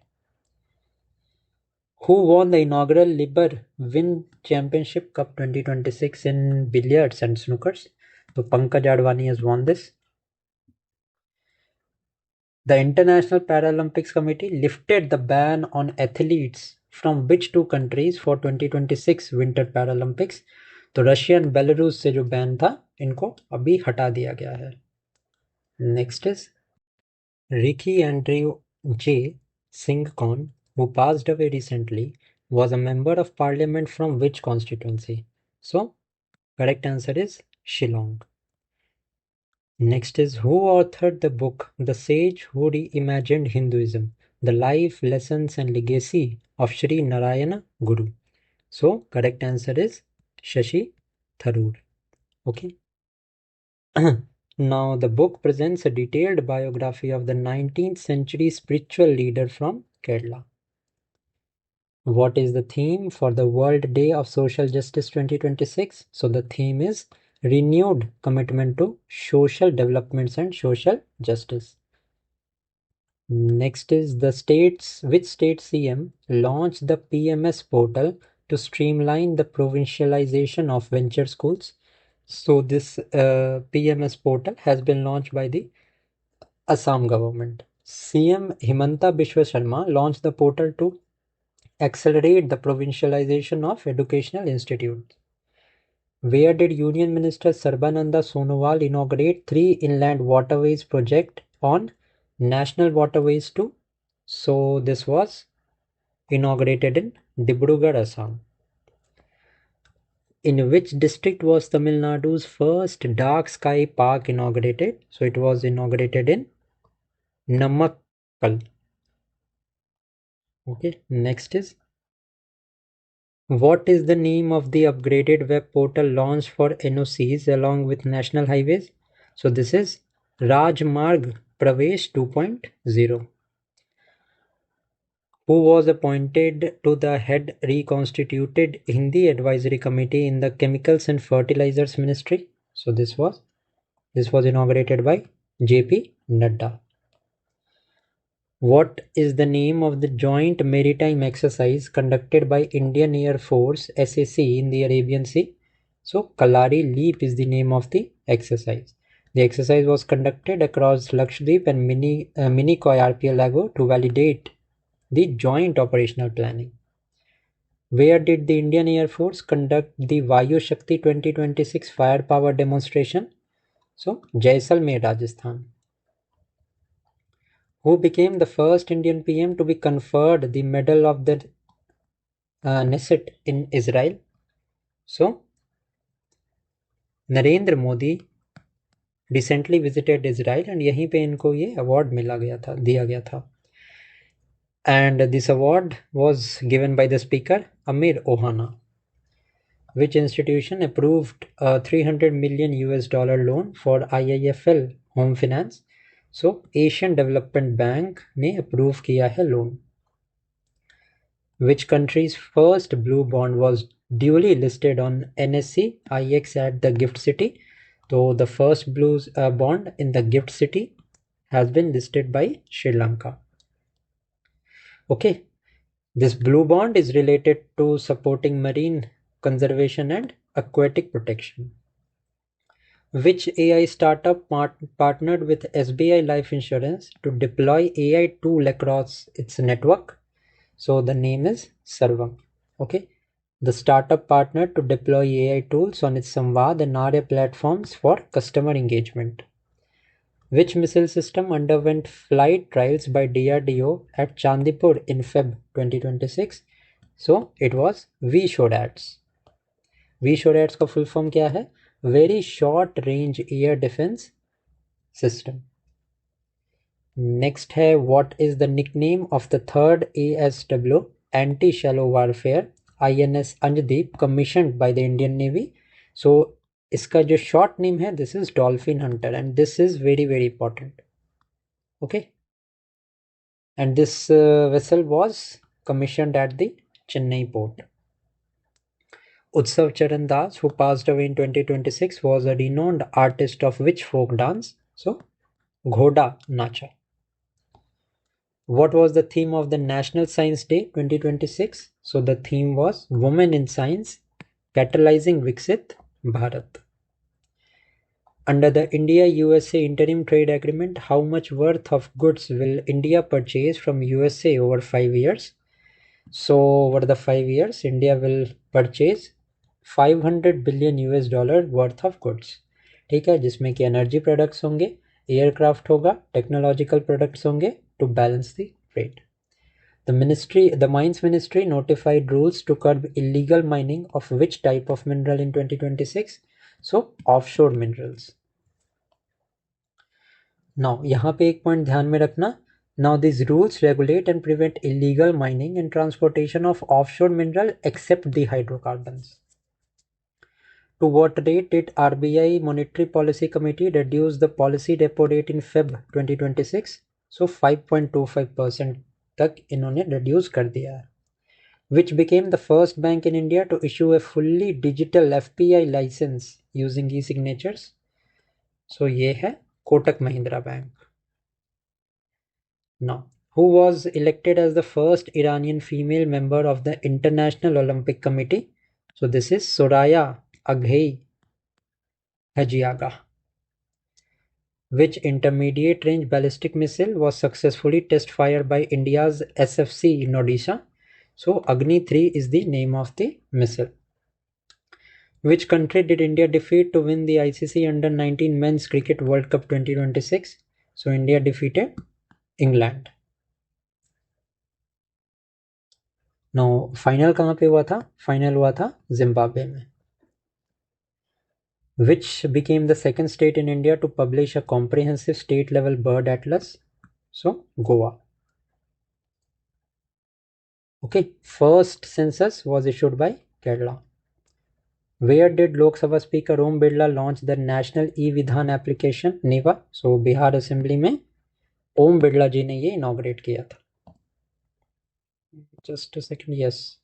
Who won the inaugural Liber Wind Championship Cup 2026 in billiards and snookers? So Pankaj Advani has won this. The International Paralympics Committee lifted the ban on athletes from which 2 countries for 2026 Winter Paralympics? तो Russia and Belarus से जो ban था इनको अभी हटा दिया गया है. Next is Ricky Andrew J Syngkon who passed away recently was a member of parliament from which constituency? So correct answer is Shillong. Next is who authored the book The Sage Who Reimagined Hinduism, The Life, Lessons and Legacy of Sri Narayana Guru? So correct answer is Shashi Tharoor. Okay. Now the book presents a detailed biography of the 19th century spiritual leader from Kerala. What is the theme for the World Day of Social Justice 2026? So the theme is renewed commitment to social developments and social justice. Next is which state CM launched the PMS portal to streamline the provincialization of venture schools. So this PMS portal has been launched by the Assam government. CM Himanta Biswa Sharma launched the portal to accelerate the provincialization of educational institutes. Where did Union Minister Sarbananda Sonowal inaugurate 3 inland waterways project on National Waterways 2? So this was inaugurated in Dibrugarh, Assam. In which district was Tamil Nadu's first dark sky park inaugurated? So it was inaugurated in Namakkal. Okay, next is, what is the name of the upgraded web portal launched for NOCs along with national highways? So this is Rajmarg Pravesh 2.0. Who was appointed to the head reconstituted Hindi Advisory Committee in the Chemicals and Fertilizers Ministry? So this was inaugurated by JP Nadda. What is the name of the joint maritime exercise conducted by Indian Air Force SAC in the Arabian Sea? So Kalari Leap is the name of the exercise. The exercise was conducted across Lakshadweep and Minicoy Archipelago to validate the joint operational planning. Where did the Indian Air Force conduct the Vayu Shakti 2026 firepower demonstration? So Jaisalmer, Rajasthan. Who became the first Indian PM to be conferred the Medal of the Knesset in Israel? So, Narendra Modi recently visited Israel and यहीं पे इनको ये award दिया गया था. And this award was given by the speaker Amir Ohana. Which institution approved a $300 million loan for IIFL Home Finance? So Asian Development Bank ने approve किया है loan. Which country's first blue bond was duly listed on NSE IX at the Gift City? So the first blue bond in the Gift City has been listed by Sri Lanka. Okay, this blue bond is related to supporting marine conservation and aquatic protection. Which AI startup partnered with SBI Life Insurance to deploy AI tool across its network? So the name is Sarvam. Okay, the startup partnered to deploy AI tools on its Samvad and Arya platforms for customer engagement. Which missile system underwent flight trials by DRDO at Chandipur in Feb 2026? So it was VSHORADS. VSHORADS का full form क्या है? Very Short Range Air Defense System. Next है, what is the nickname of the third ASW anti-shallow warfare INS Anjdeep commissioned by the Indian Navy? So इसका जो short name है, this is Dolphin Hunter, and this is very important. Okay, and this vessel was commissioned at the Chennai port. Utsav Charan Das, who passed away in 2026, was a renowned artist of which folk dance? So Ghoda Nacha. What was the theme of the National Science Day 2026? So the theme was Women in Science, Catalyzing Viksit Bharat. Under the India-USA Interim Trade Agreement, how much worth of goods will India purchase from USA over 5 years? So over the 5 years, India will purchase $500 billion worth of goods. ठीक है, जिसमें कि energy products होंगे, aircraft होगा, technological products होंगे, to balance the trade. The Mines Ministry notified rules to curb illegal mining of which type of mineral in 2026? So offshore minerals. Now यहाँ पे एक पॉइंट ध्यान में रखना. Now these rules regulate and prevent illegal mining and transportation of offshore mineral except the hydrocarbons. To what rate did RBI Monetary Policy Committee reduce the policy repo rate in Feb 2026? So 5.25% तक इन्होंने reduce कर दिया है. which became the first bank in India to issue a fully digital FPI license using e-signatures. So ये है Kotak Mahindra bank. Now, who was elected as the first Iranian female member of the International Olympic Committee? So this is Soraya Aghei Hajiaga. Which intermediate range ballistic missile was successfully test fired by India's SFC in Odisha? So Agni 3 is the name of the missile. Which country did India defeat to win the ICC Under-19 Men's Cricket World Cup 2026? So India defeated England. Now final कहाँ पे हुआ था? Final हुआ था Zimbabwe में. Which became the second state in India to publish a comprehensive state-level bird atlas? So Goa. Okay, first census was issued by Kerala. Where did Lok Sabha Speaker Om Birla launch the National E-Vidhan application NEVA? So Bihar assembly में ओम बिरला जी ने ये inaugurate किया था. Just a second. Yes.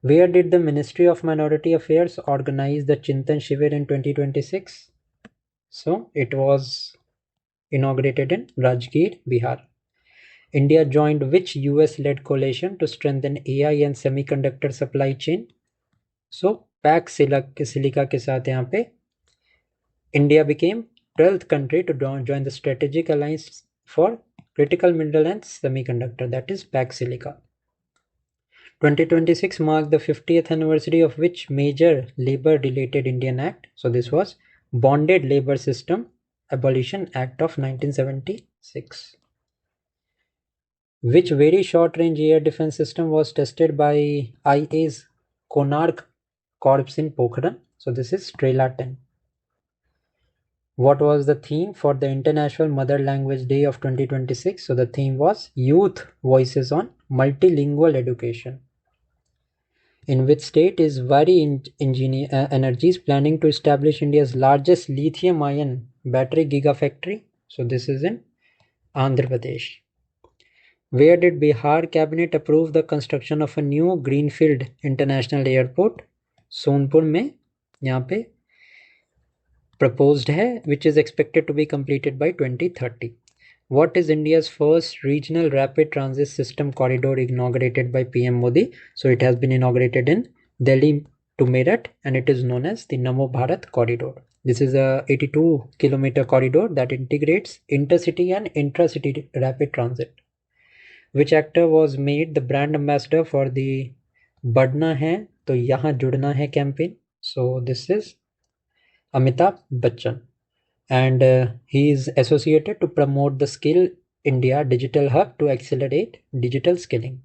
Where did the Ministry of Minority Affairs organize the Chintan Shivir in 2026? So it was inaugurated in Rajgir, Bihar. India joined which US-led coalition to strengthen AI and semiconductor supply chain? So pack silica के साथ यहाँ पे India became 12th country to join the strategic alliance for critical mineral and semiconductor, that is PAC Silica. 2026 marked the 50th anniversary of which major labor related Indian act? So this was Bonded Labor System Abolition Act of 1976. Which very short range air defense system was tested by IA's Konark Corps in Pokhran? So this is Strela 10. What was the theme for the International Mother Language Day of 2026? So the theme was Youth Voices on Multilingual Education. In which state is Vari Energies planning to establish India's largest lithium-ion battery gigafactory? So this is in Andhra Pradesh. Where did Bihar cabinet approve the construction of a new greenfield international airport? Sonpur में यहाँ पे proposed है, which is expected to be completed by 2030. What is India's first regional rapid transit system corridor inaugurated by PM Modi? So it has been inaugurated in Delhi to Meerut and it is known as the Namo Bharat corridor. This is a 82-kilometer corridor that integrates intercity and intracity rapid transit. Which actor was made the brand ambassador for the बढ़ना है तो यहाँ जुड़ना है campaign? So this is Amitabh Bachchan and he is associated to promote the Skill India Digital Hub to accelerate digital skilling.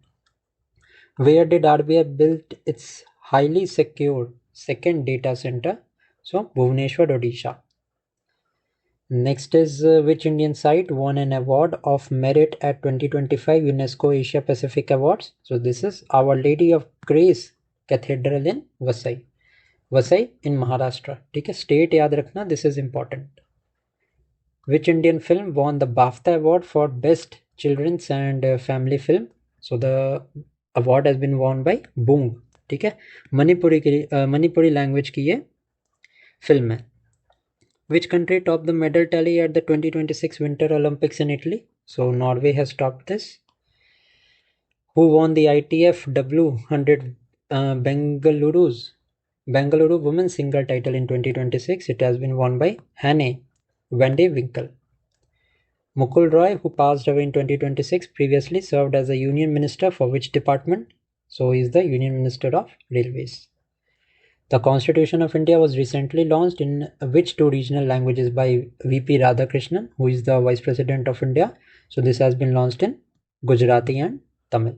Where did RBI build its highly secure second data center? So Bhubaneswar, Odisha. Next is which Indian site won an award of merit at 2025 UNESCO Asia Pacific Awards? So this is Our Lady of Grace Cathedral in Vasai. Vasai in Maharashtra. ठीक है, state याद रखना, this is important. Which Indian film won the BAFTA award for best children's and family film? So the award has been won by Boong. ठीक है, Manipuri language की ये film है. Which country topped the medal tally at the 2026 Winter Olympics in Italy? So Norway has topped this. Who won the ITF W100 Bengaluru Women's Single title in 2026? It has been won by Hanne Van de Winkel. Mukul Roy, who passed away in 2026, previously served as a union minister for which department? So he is the Union Minister of Railways. The Constitution of India was recently launched in which two regional languages by VP Radhakrishnan, who is the Vice President of India? So this has been launched in Gujarati and Tamil.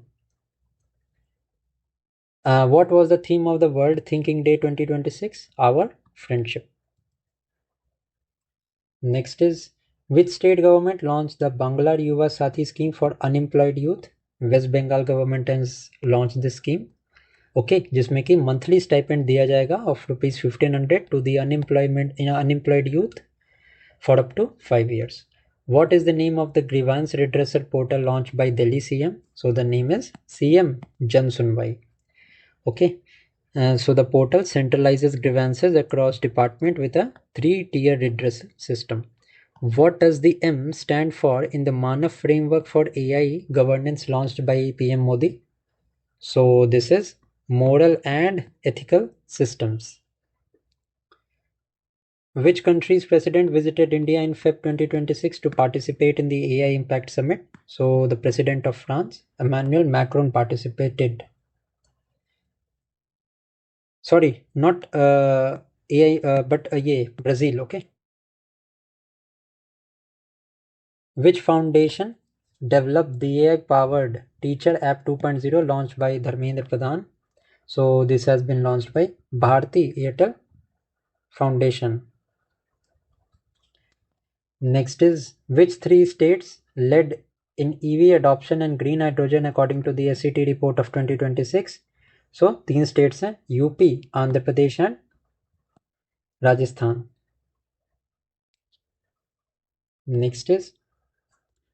What was the theme of the World Thinking Day 2026? Our friendship. Next is which state government launched the Bangla Yuva Sathi scheme for unemployed youth? West Bengal government has launched this scheme. Okay, जिसमें कि monthly stipend दिया जाएगा of ₹1500 to the unemployed youth for up to 5 years. What is the name of the grievance redressal portal launched by Delhi CM? So the name is CM Jan Sunwai. Okay. So the portal centralizes grievances across department with a 3-tier redress system. What does the M stand for in the Manav framework for AI governance launched by PM Modi? So this is moral and ethical systems. Which country's president visited India in Feb 2026 to participate in the AI Impact Summit? So the president of France, Emmanuel Macron, participated. Sorry, not AI, but yeah, Brazil. Okay. Which foundation developed the AI-powered Teacher App 2.0 launched by Dharmendra Pradhan? So this has been launched by Bharti Airtel Foundation. Next is which three states led in EV adoption and green hydrogen according to the SCT report of 2026? So तीन states हैं UP, Andhra Pradesh and Rajasthan. Next is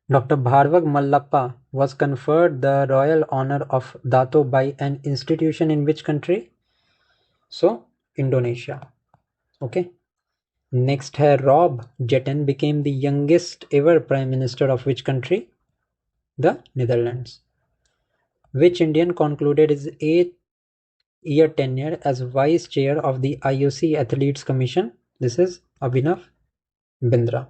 Dr. Bhargava Mallappa was conferred the royal honor of Dato by an institution in which country? So Indonesia. Okay. Next है Rob Jetten became the youngest ever prime minister of which country? The Netherlands. Which Indian concluded his 8-year tenure as vice chair of the IOC Athletes Commission? This is Abhinav Bindra.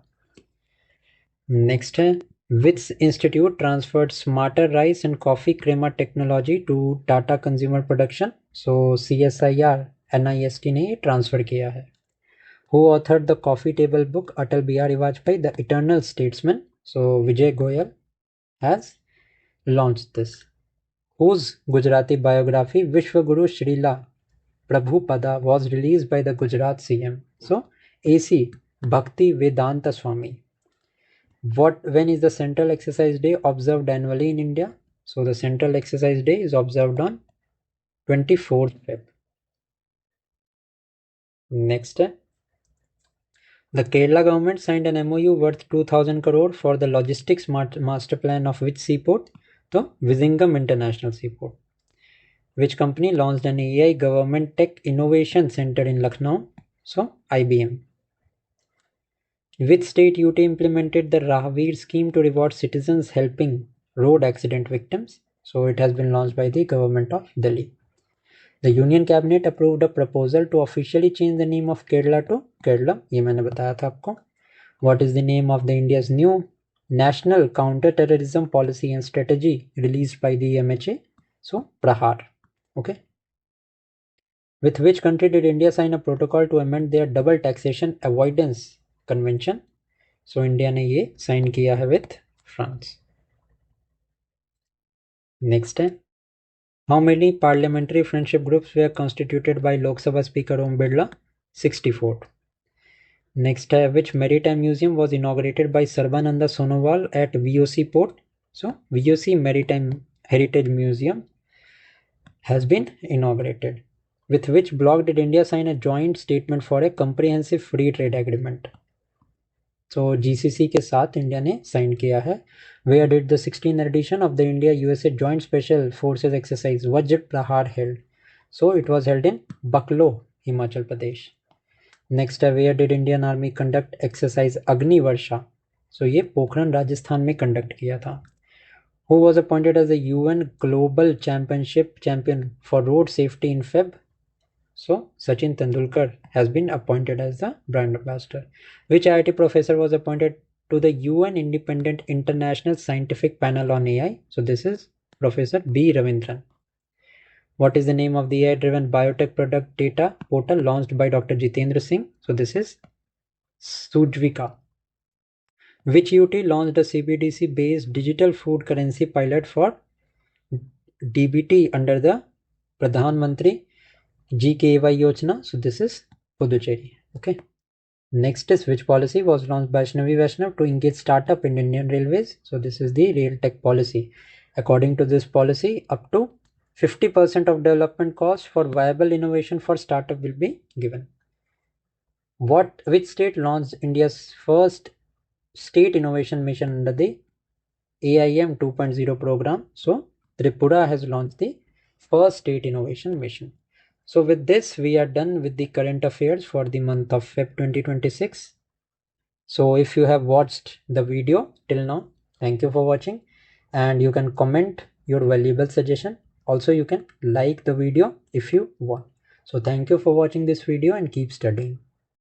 Next है which institute transferred smarter rice and coffee crema technology to Tata Consumer Production? So CSIR NIST ने transfer किया है. Who authored the coffee table book Atal Bihari Vajpayee, The Eternal Statesman? So Vijay Goyal has launched this. Whose Gujarati biography Vishwaguru Srila Prabhupada was released by the Gujarat CM? So AC Bhakti Vedanta Swami. When is the Central Exercise Day observed annually in India? So the Central Exercise Day is observed on 24th Feb. Next, the Kerala government signed an MOU worth 2,000 crore for the logistics master plan of which seaport? So Vizhinjam International Seaport. Which company launched an AI government tech innovation center in Lucknow? So IBM. Which state UT implemented the Rahavir scheme to reward citizens helping road accident victims? So it has been launched by the government of Delhi. The Union Cabinet approved a proposal to officially change the name of Kerala to Kerala. ये मैंने बताया था आपको. What is the name of the India's new National Counter-Terrorism Policy and Strategy released by the MHA? So Prahar. Okay. With which country did India sign a protocol to amend their double taxation avoidance convention? So India ने ये sign किया है with France. Next है. How many parliamentary friendship groups were constituted by Lok Sabha Speaker Om Birla? 64. Next, which maritime museum was inaugurated by Sarbananda Sonowal at VOC port? So, VOC Maritime Heritage Museum has been inaugurated. With which bloc did India sign a joint statement for a comprehensive free trade agreement? So, GCC के साथ India ने sign किया है. Where did the 16th edition of the India-USA Joint Special Forces Exercise Vajra Prahar held? So, it was held in Baklo, Himachal Pradesh. Next, where did Indian Army conduct exercise Agni Varsha? So, ये पोखरण राजस्थान में conduct किया था. Who was appointed as the UN Global Championship champion for road safety in Feb? So, Sachin Tendulkar has been appointed as the brand ambassador. Which IIT professor was appointed to the UN Independent International Scientific Panel on AI? So, this is Professor B. Ravindran. What is the name of the AI-driven biotech product data portal launched by Dr. Jitendra Singh? So, this is Sujvika. Which UT launched a CBDC-based digital food currency pilot for DBT under the Pradhan Mantri GKY Yojana? So this is Puducherry. Okay. Next is which policy was launched by Shnavi Vaishnav to engage startup in Indian Railways? So this is the Rail Tech policy. According to this policy, up to 50% of development costs for viable innovation for startup will be given. Which state launched India's first state innovation mission under the AIM 2.0 program? So Tripura has launched the first state innovation mission. So with this, we are done with the current affairs for the month of Feb 2026. So if you have watched the video till now, thank you for watching, and you can comment your valuable suggestion. Also, you can like the video if you want. So thank you for watching this video and keep studying.